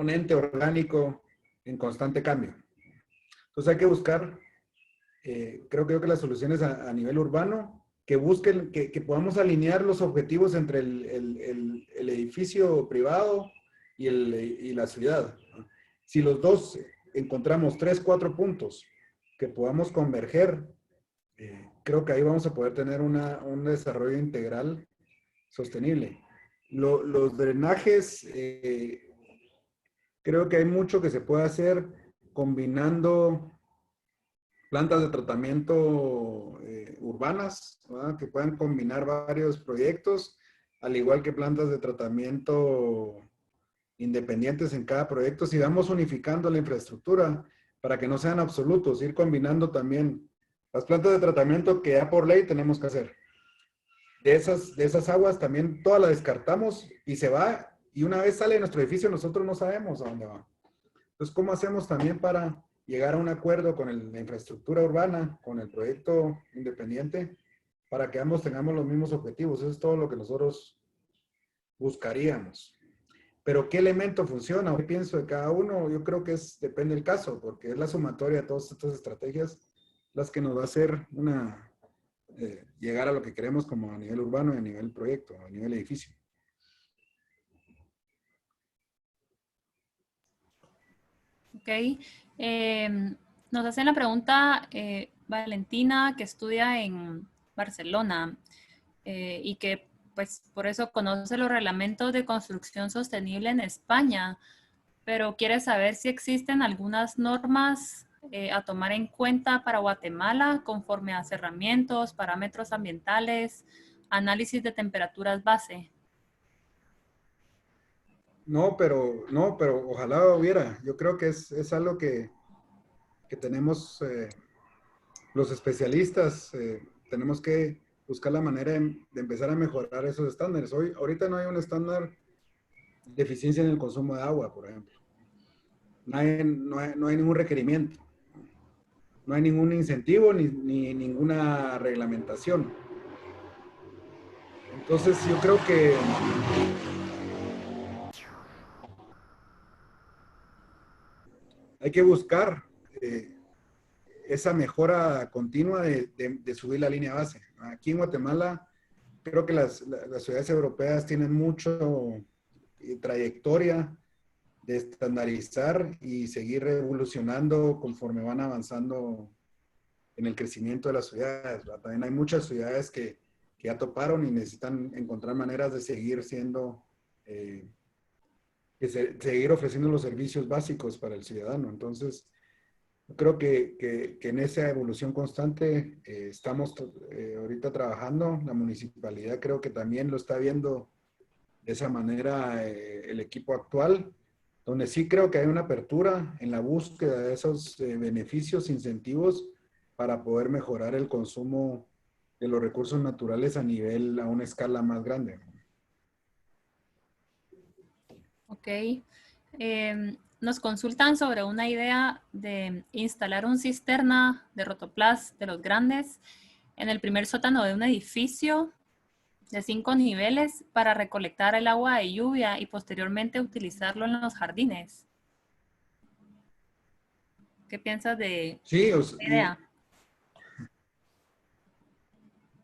ente orgánico en constante cambio. Entonces hay que buscar, creo que las soluciones a nivel urbano, que busquen, que podamos alinear los objetivos entre el edificio privado y la ciudad. Si los dos encontramos 3, 4 puntos que podamos converger, creo que ahí vamos a poder tener un desarrollo integral sostenible. Los drenajes, creo que hay mucho que se puede hacer combinando plantas de tratamiento urbanas, ¿verdad? Que puedan combinar varios proyectos, al igual que plantas de tratamiento independientes en cada proyecto. Si vamos unificando la infraestructura para que no sean absolutos, ir combinando también las plantas de tratamiento que ya por ley tenemos que hacer. De esas aguas también todas las descartamos y se va, y una vez sale de nuestro edificio nosotros no sabemos a dónde va. Entonces, ¿cómo hacemos también para llegar a un acuerdo con la infraestructura urbana, con el proyecto independiente, para que ambos tengamos los mismos objetivos? Eso es todo lo que nosotros buscaríamos. Pero ¿qué elemento funciona? ¿Qué pienso de cada uno? Yo creo que depende del caso, porque es la sumatoria de todas estas estrategias las que nos va a hacer llegar a lo que queremos como a nivel urbano y a nivel proyecto, a nivel edificio. Ok. Nos hacen la pregunta Valentina, que estudia en Barcelona y que pues por eso conoce los reglamentos de construcción sostenible en España, pero quiere saber si existen algunas normas a tomar en cuenta para Guatemala conforme a cerramientos, parámetros ambientales, análisis de temperaturas base. No, pero ojalá hubiera. Yo creo que es algo que tenemos los especialistas, tenemos que buscar la manera de empezar a mejorar esos estándares. Ahorita no hay un estándar de eficiencia en el consumo de agua, por ejemplo. No hay ningún requerimiento. No hay ningún incentivo ni ninguna reglamentación. Entonces yo creo que hay que buscar esa mejora continua de subir la línea base. Aquí en Guatemala, creo que las ciudades europeas tienen mucho trayectoria de estandarizar y seguir evolucionando conforme van avanzando en el crecimiento de las ciudades, ¿verdad? También hay muchas ciudades que ya toparon y necesitan encontrar maneras de seguir siendo, seguir ofreciendo los servicios básicos para el ciudadano. Entonces, creo que en esa evolución constante estamos ahorita trabajando. La municipalidad creo que también lo está viendo de esa manera el equipo actual, donde sí creo que hay una apertura en la búsqueda de esos beneficios, incentivos para poder mejorar el consumo de los recursos naturales a una escala más grande. Ok. Nos consultan sobre una idea de instalar un cisterna de rotoplas de los grandes en el primer sótano de un edificio de 5 niveles para recolectar el agua de lluvia y posteriormente utilizarlo en los jardines. ¿Qué piensas de Sí, esta idea?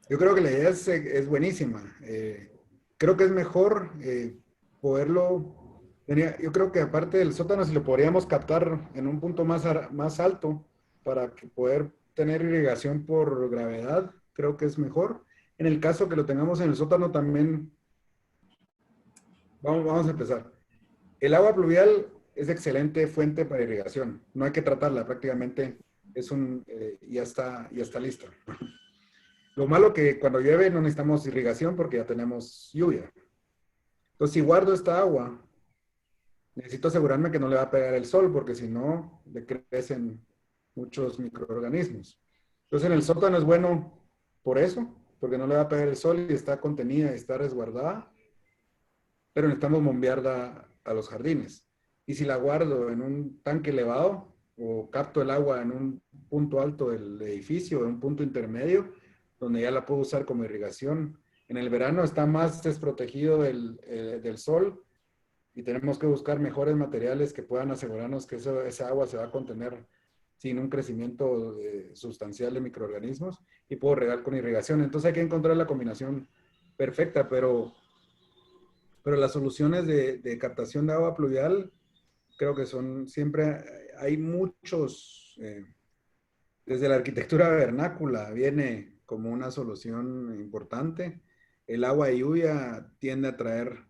yo creo que la idea es buenísima. Creo que es mejor poderlo... Yo creo que aparte del sótano, si lo podríamos captar en un punto más alto para poder tener irrigación por gravedad, creo que es mejor. En el caso que lo tengamos en el sótano también, vamos a empezar. El agua pluvial es excelente fuente para irrigación. No hay que tratarla, prácticamente ya está lista. Lo malo que cuando llueve no necesitamos irrigación porque ya tenemos lluvia. Entonces, si guardo esta agua, necesito asegurarme que no le va a pegar el sol porque si no, le crecen muchos microorganismos. Entonces, en el sótano es bueno por eso, porque no le va a pegar el sol y está contenida y está resguardada, pero necesitamos bombearla a los jardines. Y si la guardo en un tanque elevado o capto el agua en un punto alto del edificio, en un punto intermedio, donde ya la puedo usar como irrigación. En el verano está más desprotegido del sol y tenemos que buscar mejores materiales que puedan asegurarnos que esa agua se va a contener sin un crecimiento sustancial de microorganismos y puedo regar con irrigación. Entonces hay que encontrar la combinación perfecta, pero las soluciones de captación de agua pluvial creo que hay muchos, desde la arquitectura vernácula viene como una solución importante. El agua de lluvia tiende a traer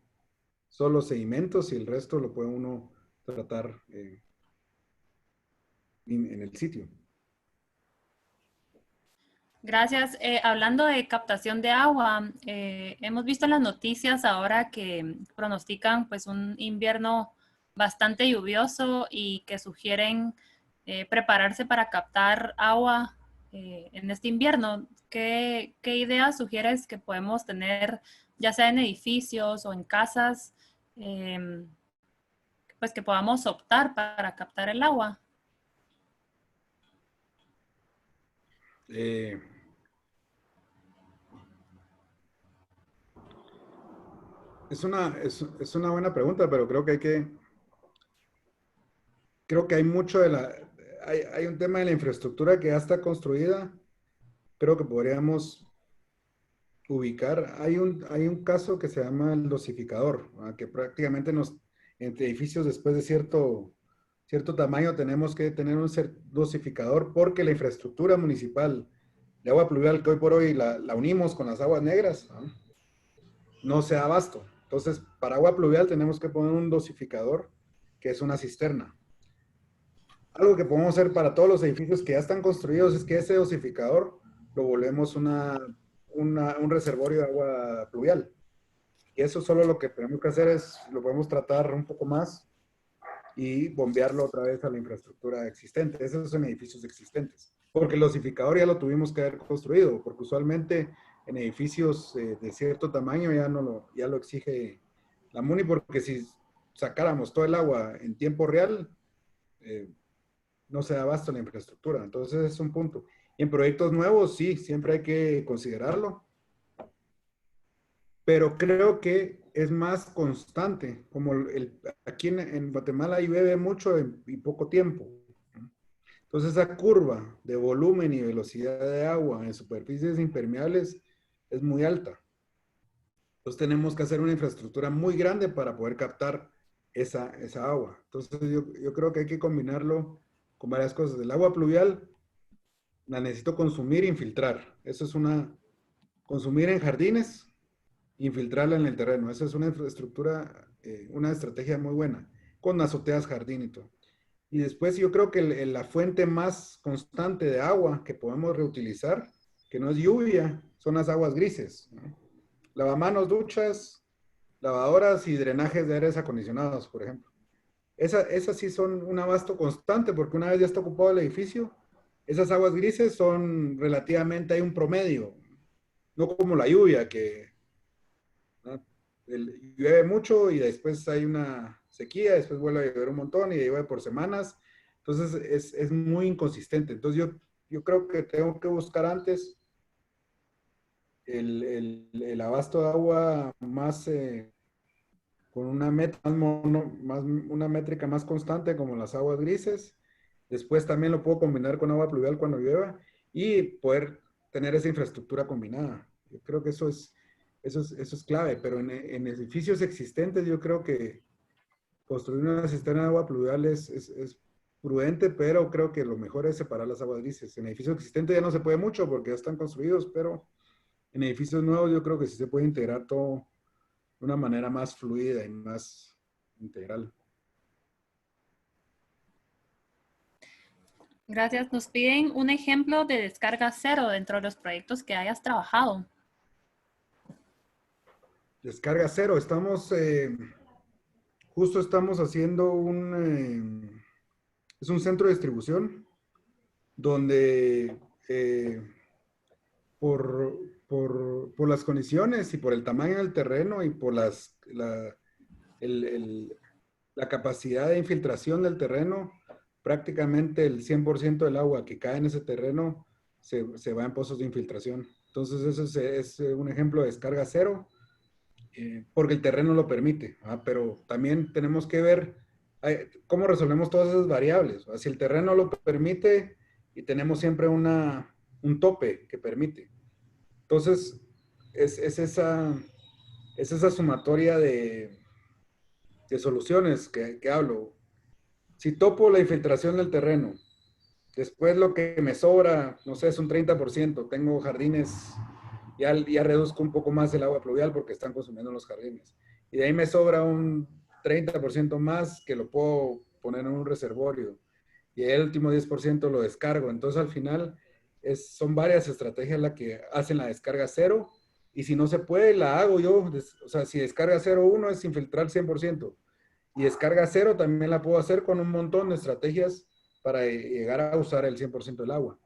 solo sedimentos y el resto lo puede uno tratar en el sitio. Gracias. Hablando de captación de agua, hemos visto en las noticias ahora que pronostican pues un invierno bastante lluvioso y que sugieren prepararse para captar agua en este invierno. ¿Qué ideas sugieres que podemos tener, ya sea en edificios o en casas, pues que podamos optar para captar el agua? Eh, es una buena pregunta, pero creo que hay mucho hay un tema de la infraestructura que ya está construida. Creo que podríamos ubicar, hay un caso que se llama el dosificador, ¿verdad? Que prácticamente entre edificios después de cierto tamaño tenemos que tener un dosificador porque la infraestructura municipal de agua pluvial que hoy por hoy la unimos con las aguas negras, no se da abasto. Entonces, para agua pluvial tenemos que poner un dosificador que es una cisterna. Algo que podemos hacer para todos los edificios que ya están construidos es que ese dosificador lo volvemos un reservorio de agua pluvial. Y eso solo lo que tenemos que hacer lo podemos tratar un poco más y bombearlo otra vez a la infraestructura existente. Esos son edificios existentes. Porque el dosificador ya lo tuvimos que haber construido, porque usualmente en edificios de cierto tamaño ya lo exige la MUNI, porque si sacáramos todo el agua en tiempo real, no se da abasto la infraestructura. Entonces es un punto. Y en proyectos nuevos, sí, siempre hay que considerarlo. Pero creo que es más constante, como aquí en Guatemala llueve mucho y poco tiempo. Entonces esa curva de volumen y velocidad de agua en superficies impermeables es muy alta. Entonces tenemos que hacer una infraestructura muy grande para poder captar esa agua. Entonces yo creo que hay que combinarlo con varias cosas. El agua pluvial la necesito consumir e infiltrar. Eso es consumir en jardines, infiltrarla en el terreno. Esa es una infraestructura, una estrategia muy buena, con azoteas, jardín y todo. Y después yo creo que la fuente más constante de agua que podemos reutilizar, que no es lluvia, son las aguas grises, ¿no? Lavamanos, duchas, lavadoras y drenajes de aires acondicionados, por ejemplo. Esas sí son un abasto constante porque una vez ya está ocupado el edificio, esas aguas grises son relativamente, hay un promedio, no como la lluvia, que ¿no? Llueve mucho y después hay una sequía, después vuelve a llover un montón y llueve por semanas. Entonces es muy inconsistente. Entonces yo creo que tengo que buscar antes el abasto de agua más con una, una métrica más constante como las aguas grises. Después también lo puedo combinar con agua pluvial cuando llueva y poder tener esa infraestructura combinada. Yo creo que eso es clave, pero en edificios existentes yo creo que construir una cisterna de agua pluvial es prudente, pero creo que lo mejor es separar las aguas grises. En edificios existentes ya no se puede mucho porque ya están construidos, pero en edificios nuevos yo creo que sí se puede integrar todo de una manera más fluida y más integral. Gracias. Nos piden un ejemplo de descarga cero dentro de los proyectos que hayas trabajado. Descarga cero, justo estamos haciendo es un centro de distribución donde por las condiciones y por el tamaño del terreno y por el- el- la capacidad de infiltración del terreno, prácticamente el 100% del agua que cae en ese terreno se va en pozos de infiltración. Entonces, eso es un ejemplo de descarga cero, porque el terreno lo permite, ¿ah? Pero también tenemos que ver cómo resolvemos todas esas variables. ¿Ah? Si el terreno lo permite y tenemos siempre un tope que permite. Entonces, es esa sumatoria de soluciones que hablo. Si topo la infiltración del terreno, después lo que me sobra, no sé, es un 30%, tengo jardines, ya reduzco un poco más el agua pluvial porque están consumiendo los jardines. Y de ahí me sobra un 30% más que lo puedo poner en un reservorio. Y el último 10% lo descargo. Entonces al final son varias estrategias las que hacen la descarga cero. Y si no se puede, la hago yo. O sea, si descarga cero uno es infiltrar 100%. Y descarga cero también la puedo hacer con un montón de estrategias para llegar a usar el 100% del agua.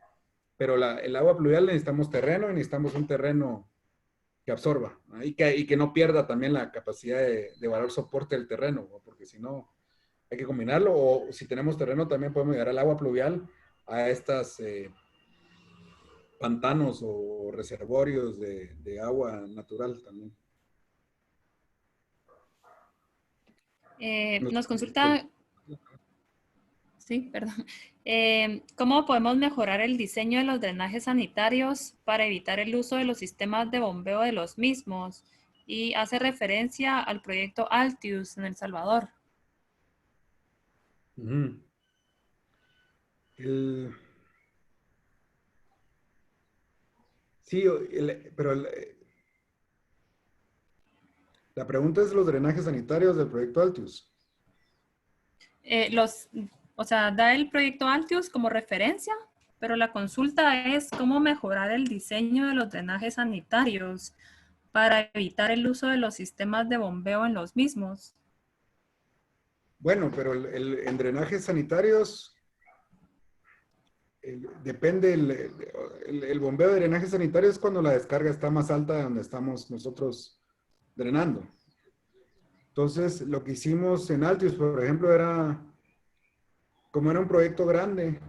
Pero el agua pluvial necesitamos terreno y necesitamos un terreno que absorba, ¿no? Y que no pierda también la capacidad de valor soporte del terreno, ¿no? Porque si no, hay que combinarlo. O si tenemos terreno, también podemos llegar al agua pluvial a estas pantanos o reservorios de agua natural también. Nos consulta, sí, perdón. ¿Cómo podemos mejorar el diseño de los drenajes sanitarios para evitar el uso de los sistemas de bombeo de los mismos? Y hace referencia al proyecto Altius en El Salvador. Uh-huh. El, sí, pero la pregunta es los drenajes sanitarios del proyecto Altius. Los, o sea, da el proyecto Altius como referencia, pero la consulta es cómo mejorar el diseño de los drenajes sanitarios para evitar el uso de los sistemas de bombeo en los mismos. Bueno, pero en drenajes sanitarios depende, el bombeo de drenaje sanitario es cuando la descarga está más alta de donde estamos nosotros drenando. Entonces, lo que hicimos en Altius, por ejemplo, como era un proyecto grande,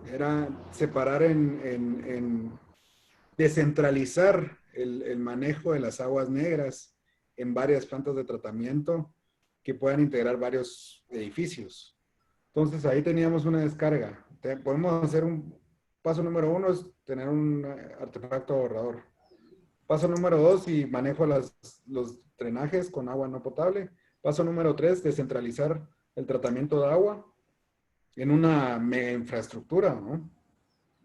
era separar descentralizar el manejo de las aguas negras en varias plantas de tratamiento que puedan integrar varios edificios. Entonces ahí teníamos una descarga. Podemos hacer paso número uno es tener un artefacto ahorrador. Paso número dos, y manejo los drenajes con agua no potable. Paso número 3, descentralizar el tratamiento de agua en una mega infraestructura, ¿no?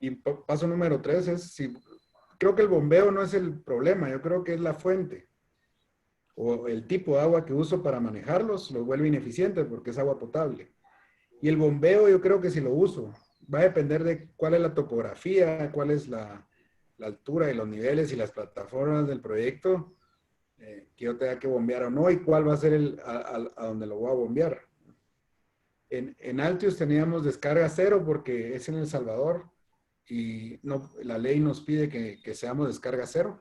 Y paso número 3 es, creo que el bombeo no es el problema, yo creo que es la fuente o el tipo de agua que uso para manejarlos, lo vuelve ineficiente porque es agua potable. Y el bombeo yo creo que si lo uso, va a depender de cuál es la topografía, cuál es la altura y los niveles y las plataformas del proyecto, que yo tenga que bombear o no, y cuál va a ser a donde lo voy a bombear. En Altius teníamos descarga cero porque es en El Salvador y no, la ley nos pide que seamos descarga cero.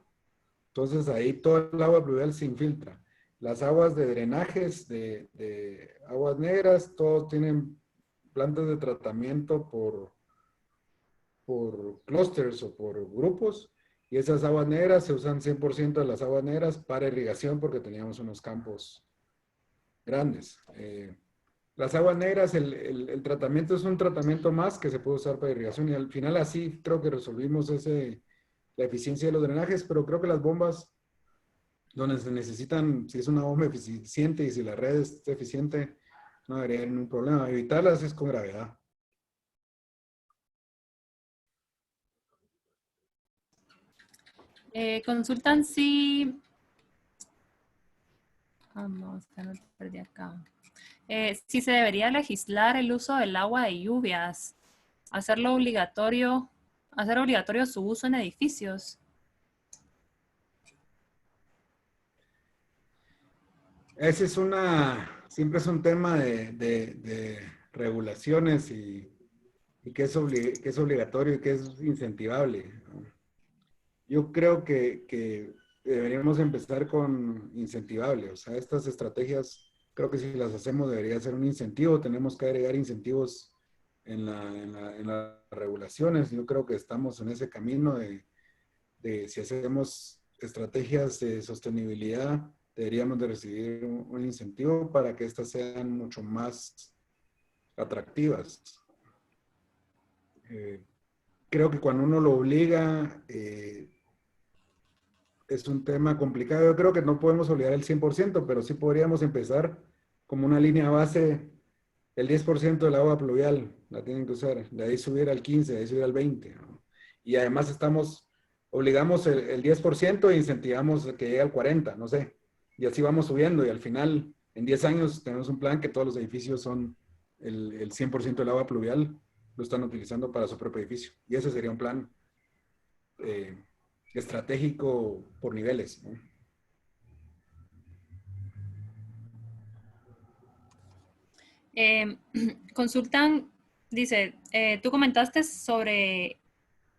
Entonces ahí todo el agua pluvial se infiltra. Las aguas de drenajes, de aguas negras, todos tienen plantas de tratamiento por clusters o por grupos. Y esas aguas negras se usan 100% de las aguas negras para irrigación porque teníamos unos campos grandes. Las aguas negras, el tratamiento es un tratamiento más que se puede usar para irrigación y al final así creo que resolvimos la eficiencia de los drenajes, pero creo que las bombas donde se necesitan, si es una bomba eficiente y si la red es eficiente, no debería haber ningún problema. Evitarlas es con gravedad. Consultan si... Vamos, ya lo perdí acá. Si se debería legislar el uso del agua de lluvias, hacer obligatorio su uso en edificios. Ese es siempre es un tema de regulaciones y que es obligatorio y que es incentivable, ¿no? Yo creo que deberíamos empezar con incentivable, o sea, estas estrategias, creo que si las hacemos debería ser un incentivo, tenemos que agregar incentivos en las regulaciones. Yo creo que estamos en ese camino de si hacemos estrategias de sostenibilidad, deberíamos de recibir un incentivo para que estas sean mucho más atractivas. Creo que cuando uno lo obliga, es un tema complicado. Yo creo que no podemos olvidar el 100%, pero sí podríamos empezar como una línea base, el 10% del agua pluvial la tienen que usar, de ahí subir al 15, de ahí subir al 20, ¿no? Y además obligamos el 10% e incentivamos que llegue al 40, no sé. Y así vamos subiendo y al final, en 10 años, tenemos un plan que todos los edificios son el 100% del agua pluvial, lo están utilizando para su propio edificio. Y ese sería un plan eh, estratégico por niveles, ¿no? Eh, consultan, dice, tú comentaste sobre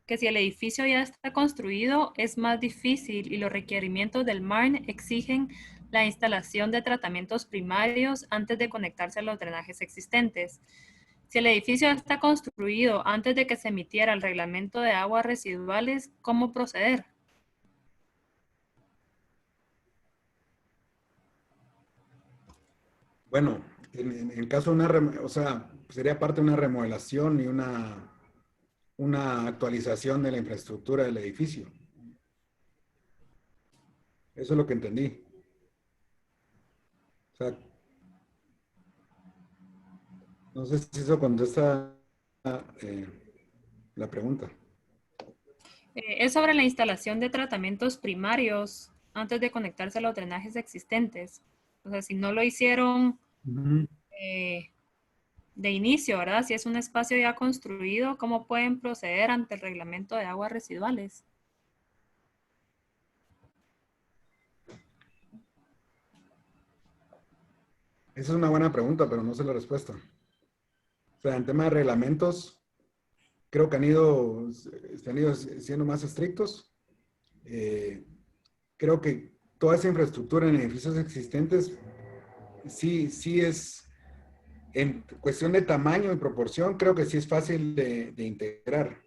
que si el edificio ya está construido es más difícil y los requerimientos del MARN exigen la instalación de tratamientos primarios antes de conectarse a los drenajes existentes. Si el edificio ya está construido antes de que se emitiera el reglamento de aguas residuales, ¿cómo proceder? Bueno, en caso de o sea, sería parte de una remodelación y una actualización de la infraestructura del edificio. Eso es lo que entendí. O sea, no sé si eso contesta eh, la pregunta. Es sobre la instalación de tratamientos primarios antes de conectarse a los drenajes existentes. O sea, si no lo hicieron Ujú. eh, de inicio, ¿verdad? Si es un espacio ya construido, ¿cómo pueden proceder ante el reglamento de aguas residuales? Esa es una buena pregunta, pero no sé la respuesta. O sea, en tema de reglamentos, creo que se han ido siendo más estrictos. Creo que toda esa infraestructura en edificios existentes sí es, en cuestión de tamaño y proporción, creo que sí es fácil de integrar.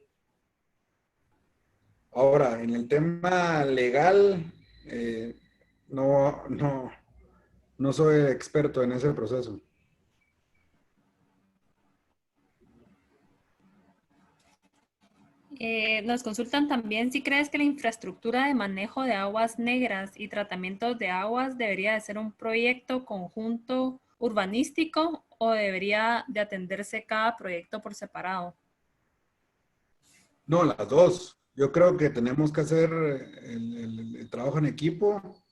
Ahora, en el tema legal, no, no, no soy experto en ese proceso. Nos consultan también si crees que la infraestructura de manejo de aguas negras y tratamientos de aguas debería de ser un proyecto conjunto urbanístico o debería de atenderse cada proyecto por separado. No, las dos. Yo creo que tenemos que hacer el trabajo en equipo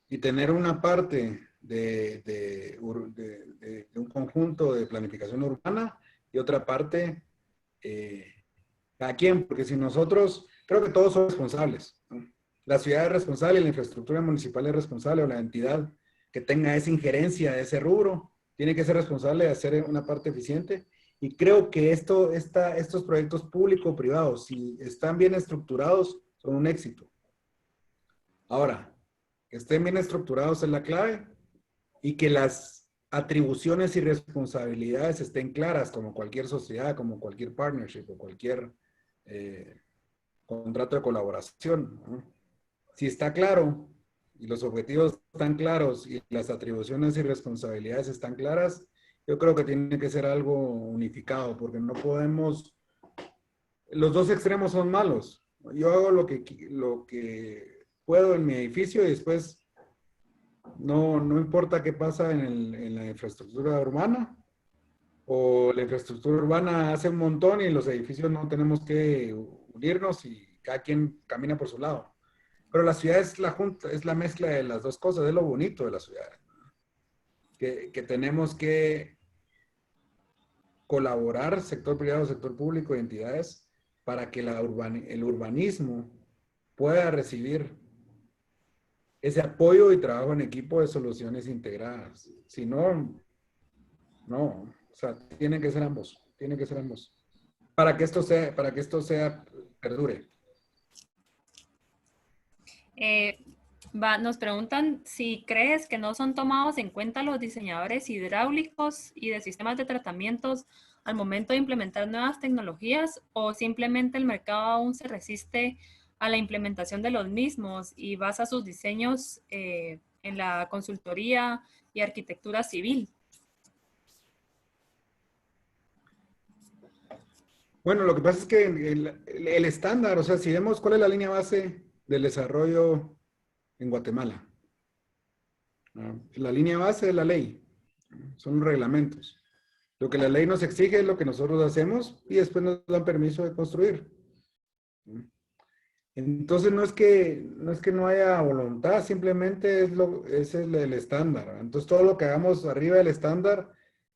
y tener una parte de un conjunto de planificación urbana y otra parte eh, cada quien, porque si nosotros, creo que todos son responsables, ¿no? La ciudad es responsable, la infraestructura municipal es responsable, o la entidad que tenga esa injerencia de ese rubro, tiene que ser responsable de hacer una parte eficiente. Y creo que estos proyectos público-privados, si están bien estructurados, son un éxito. Ahora, que estén bien estructurados es la clave y que las atribuciones y responsabilidades estén claras, como cualquier sociedad, como cualquier partnership o cualquier eh, contrato de colaboración, ¿no? Si está claro y los objetivos están claros y las atribuciones y responsabilidades están claras, yo creo que tiene que ser algo unificado, porque no podemos, los dos extremos son malos. Yo hago lo que puedo en mi edificio y después no importa qué pasa en la infraestructura urbana, o la infraestructura urbana hace un montón y los edificios no tenemos que unirnos y cada quien camina por su lado. Pero la ciudad es la junta, es la mezcla de las dos cosas, es lo bonito de la ciudad, que tenemos que colaborar, sector privado, sector público y entidades, para que el urbanismo pueda recibir ese apoyo y trabajo en equipo de soluciones integradas. Si no, no, o sea, tienen que ser ambos, tienen que ser ambos. Para que esto sea, perdure. Nos preguntan si crees que no son tomados en cuenta los diseñadores hidráulicos y de sistemas de tratamientos al momento de implementar nuevas tecnologías o simplemente el mercado aún se resiste a la implementación de los mismos y basa sus diseños en la consultoría y arquitectura civil. Bueno, lo que pasa es que el estándar, o sea, si vemos cuál es la línea base del desarrollo en Guatemala, ¿no? La línea base es la ley, ¿no? Son los reglamentos. Lo que la ley nos exige es lo que nosotros hacemos y después nos dan permiso de construir, ¿no? Entonces no es que no haya voluntad, simplemente es el estándar, ¿no? Entonces todo lo que hagamos arriba del estándar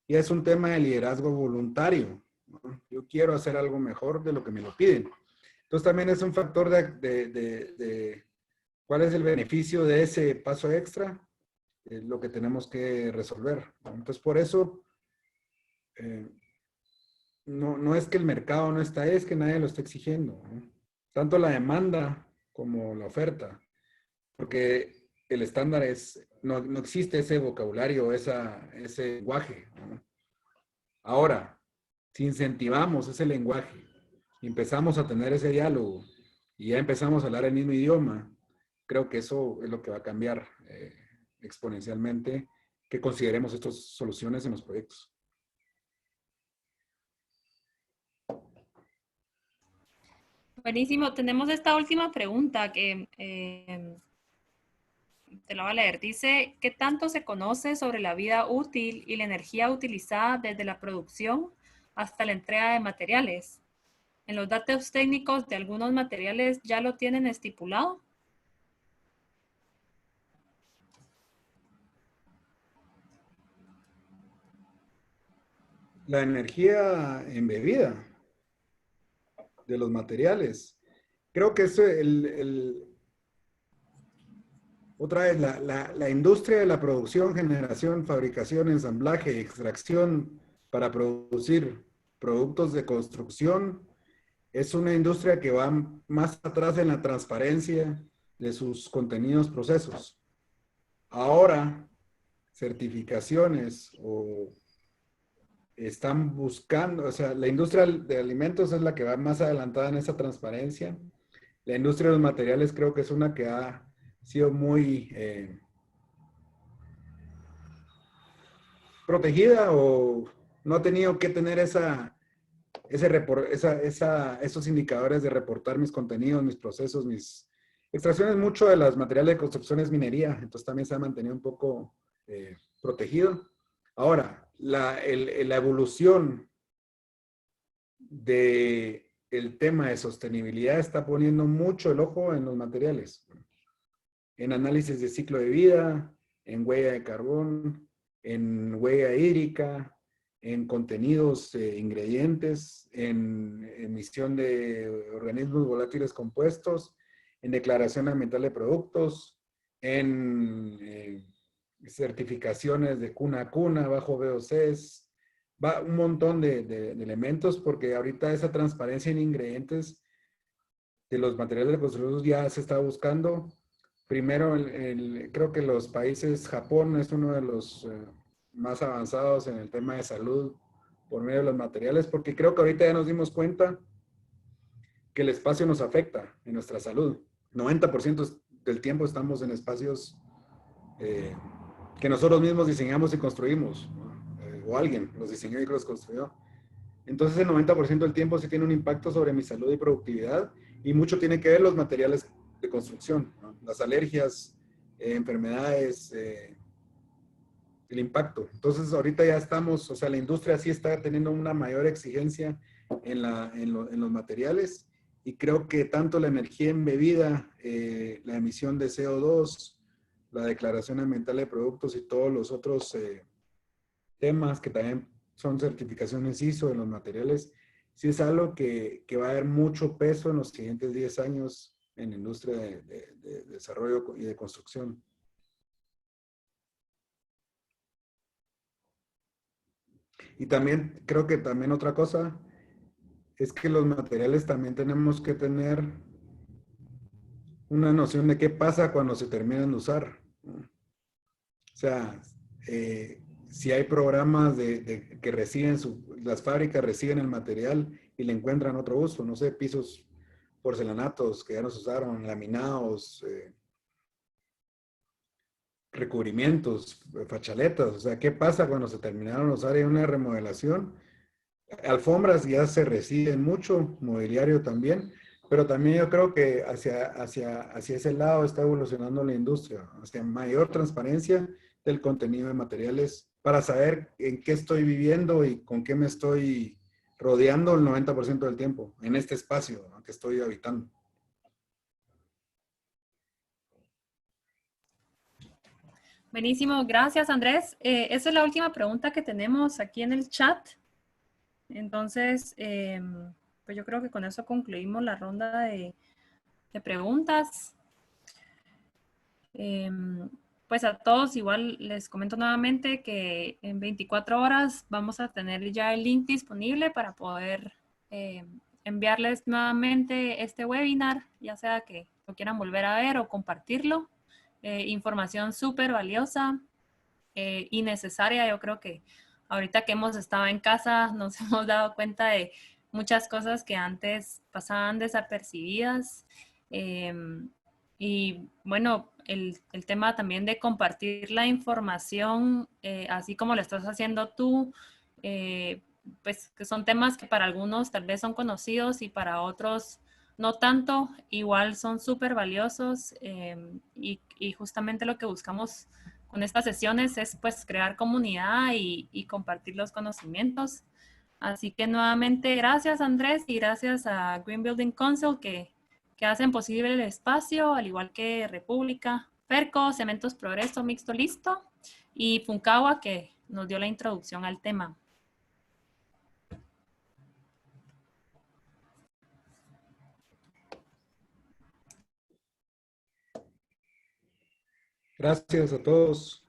ya es un tema de liderazgo voluntario, ¿no? Yo quiero hacer algo mejor de lo que me lo piden. Entonces también es un factor de cuál es el beneficio de ese paso extra, es lo que tenemos que resolver, ¿no? Entonces por eso eh, no es que el mercado no está ahí, es que nadie lo está exigiendo, ¿no? Tanto la demanda como la oferta, porque el estándar es, no existe ese vocabulario, ese lenguaje, ¿no? Ahora, si incentivamos ese lenguaje, empezamos a tener ese diálogo y ya empezamos a hablar el mismo idioma, creo que eso es lo que va a cambiar exponencialmente que consideremos estas soluciones en los proyectos. Buenísimo. Tenemos esta última pregunta que te la voy a leer. Dice, ¿qué tanto se conoce sobre la vida útil y la energía utilizada desde la producción hasta la entrega de materiales? ¿En los datos técnicos de algunos materiales ya lo tienen estipulado? La energía embebida de los materiales. Creo que eso, otra vez, la industria de la producción, generación, fabricación, ensamblaje y extracción para producir productos de construcción es una industria que va más atrás en la transparencia de sus contenidos, procesos. Ahora, certificaciones o están buscando, o sea, la industria de alimentos es la que va más adelantada en esa transparencia. La industria de los materiales creo que es una que ha sido muy protegida o no ha tenido que tener esos indicadores de reportar mis contenidos, mis procesos, mis extracciones, mucho de los materiales de construcción es minería, entonces también se ha mantenido un poco protegido. Ahora, la evolución del tema de sostenibilidad está poniendo mucho el ojo en los materiales, en análisis de ciclo de vida, en huella de carbón, en huella hídrica, en contenidos, ingredientes, en emisión de organismos volátiles compuestos, en declaración ambiental de productos, en certificaciones de cuna a cuna, bajo VOCs, va un montón de elementos, porque ahorita esa transparencia en ingredientes de los materiales de construcción ya se está buscando. Primero, creo que los países, Japón es uno de los más avanzados en el tema de salud por medio de los materiales, porque creo que ahorita ya nos dimos cuenta que el espacio nos afecta en nuestra salud. 90% del tiempo estamos en espacios que nosotros mismos diseñamos y construimos, ¿no? O alguien los diseñó y los construyó. Entonces el 90% del tiempo sí tiene un impacto sobre mi salud y productividad, y mucho tiene que ver los materiales de construcción, ¿no? Las alergias, enfermedades, el impacto. Entonces ahorita ya estamos, o sea, la industria sí está teniendo una mayor exigencia en los materiales, y creo que tanto la energía embebida, la emisión de CO2, la declaración ambiental de productos y todos los otros temas que también son certificaciones ISO en los materiales, sí es algo que va a haber mucho peso en los siguientes 10 años en la industria de desarrollo y de construcción. Y también creo que también otra cosa es que los materiales también tenemos que tener una noción de qué pasa cuando se terminan de usar, ¿no? O sea, si hay programas que reciben, las fábricas reciben el material y le encuentran otro uso, no sé, pisos porcelanatos que ya no se usaron, laminados, recubrimientos, fachaletas, o sea, ¿qué pasa cuando se terminaron de usar en una remodelación? Alfombras ya se reciben mucho, mobiliario también, pero también yo creo que hacia ese lado está evolucionando la industria, hacia mayor transparencia del contenido de materiales para saber en qué estoy viviendo y con qué me estoy rodeando el 90% del tiempo en este espacio, ¿no?, que estoy habitando. Buenísimo, gracias Andrés. Esa es la última pregunta que tenemos aquí en el chat. Entonces, pues yo creo que con eso concluimos la ronda de preguntas. Pues a todos igual les comento nuevamente que en 24 horas vamos a tener ya el link disponible para poder enviarles nuevamente este webinar, ya sea que lo quieran volver a ver o compartirlo. Información súper valiosa y necesaria. Yo creo que ahorita que hemos estado en casa nos hemos dado cuenta de muchas cosas que antes pasaban desapercibidas. Y bueno, el tema también de compartir la información, así como lo estás haciendo tú, pues que son temas que para algunos tal vez son conocidos y para otros no tanto, igual son súper valiosos, y justamente lo que buscamos con estas sesiones es pues crear comunidad y compartir los conocimientos. Así que nuevamente gracias Andrés y gracias a Green Building Council que hacen posible el espacio, al igual que República, Ferco, Cementos Progreso, Mixto Listo y Funcagua que nos dio la introducción al tema. Gracias a todos.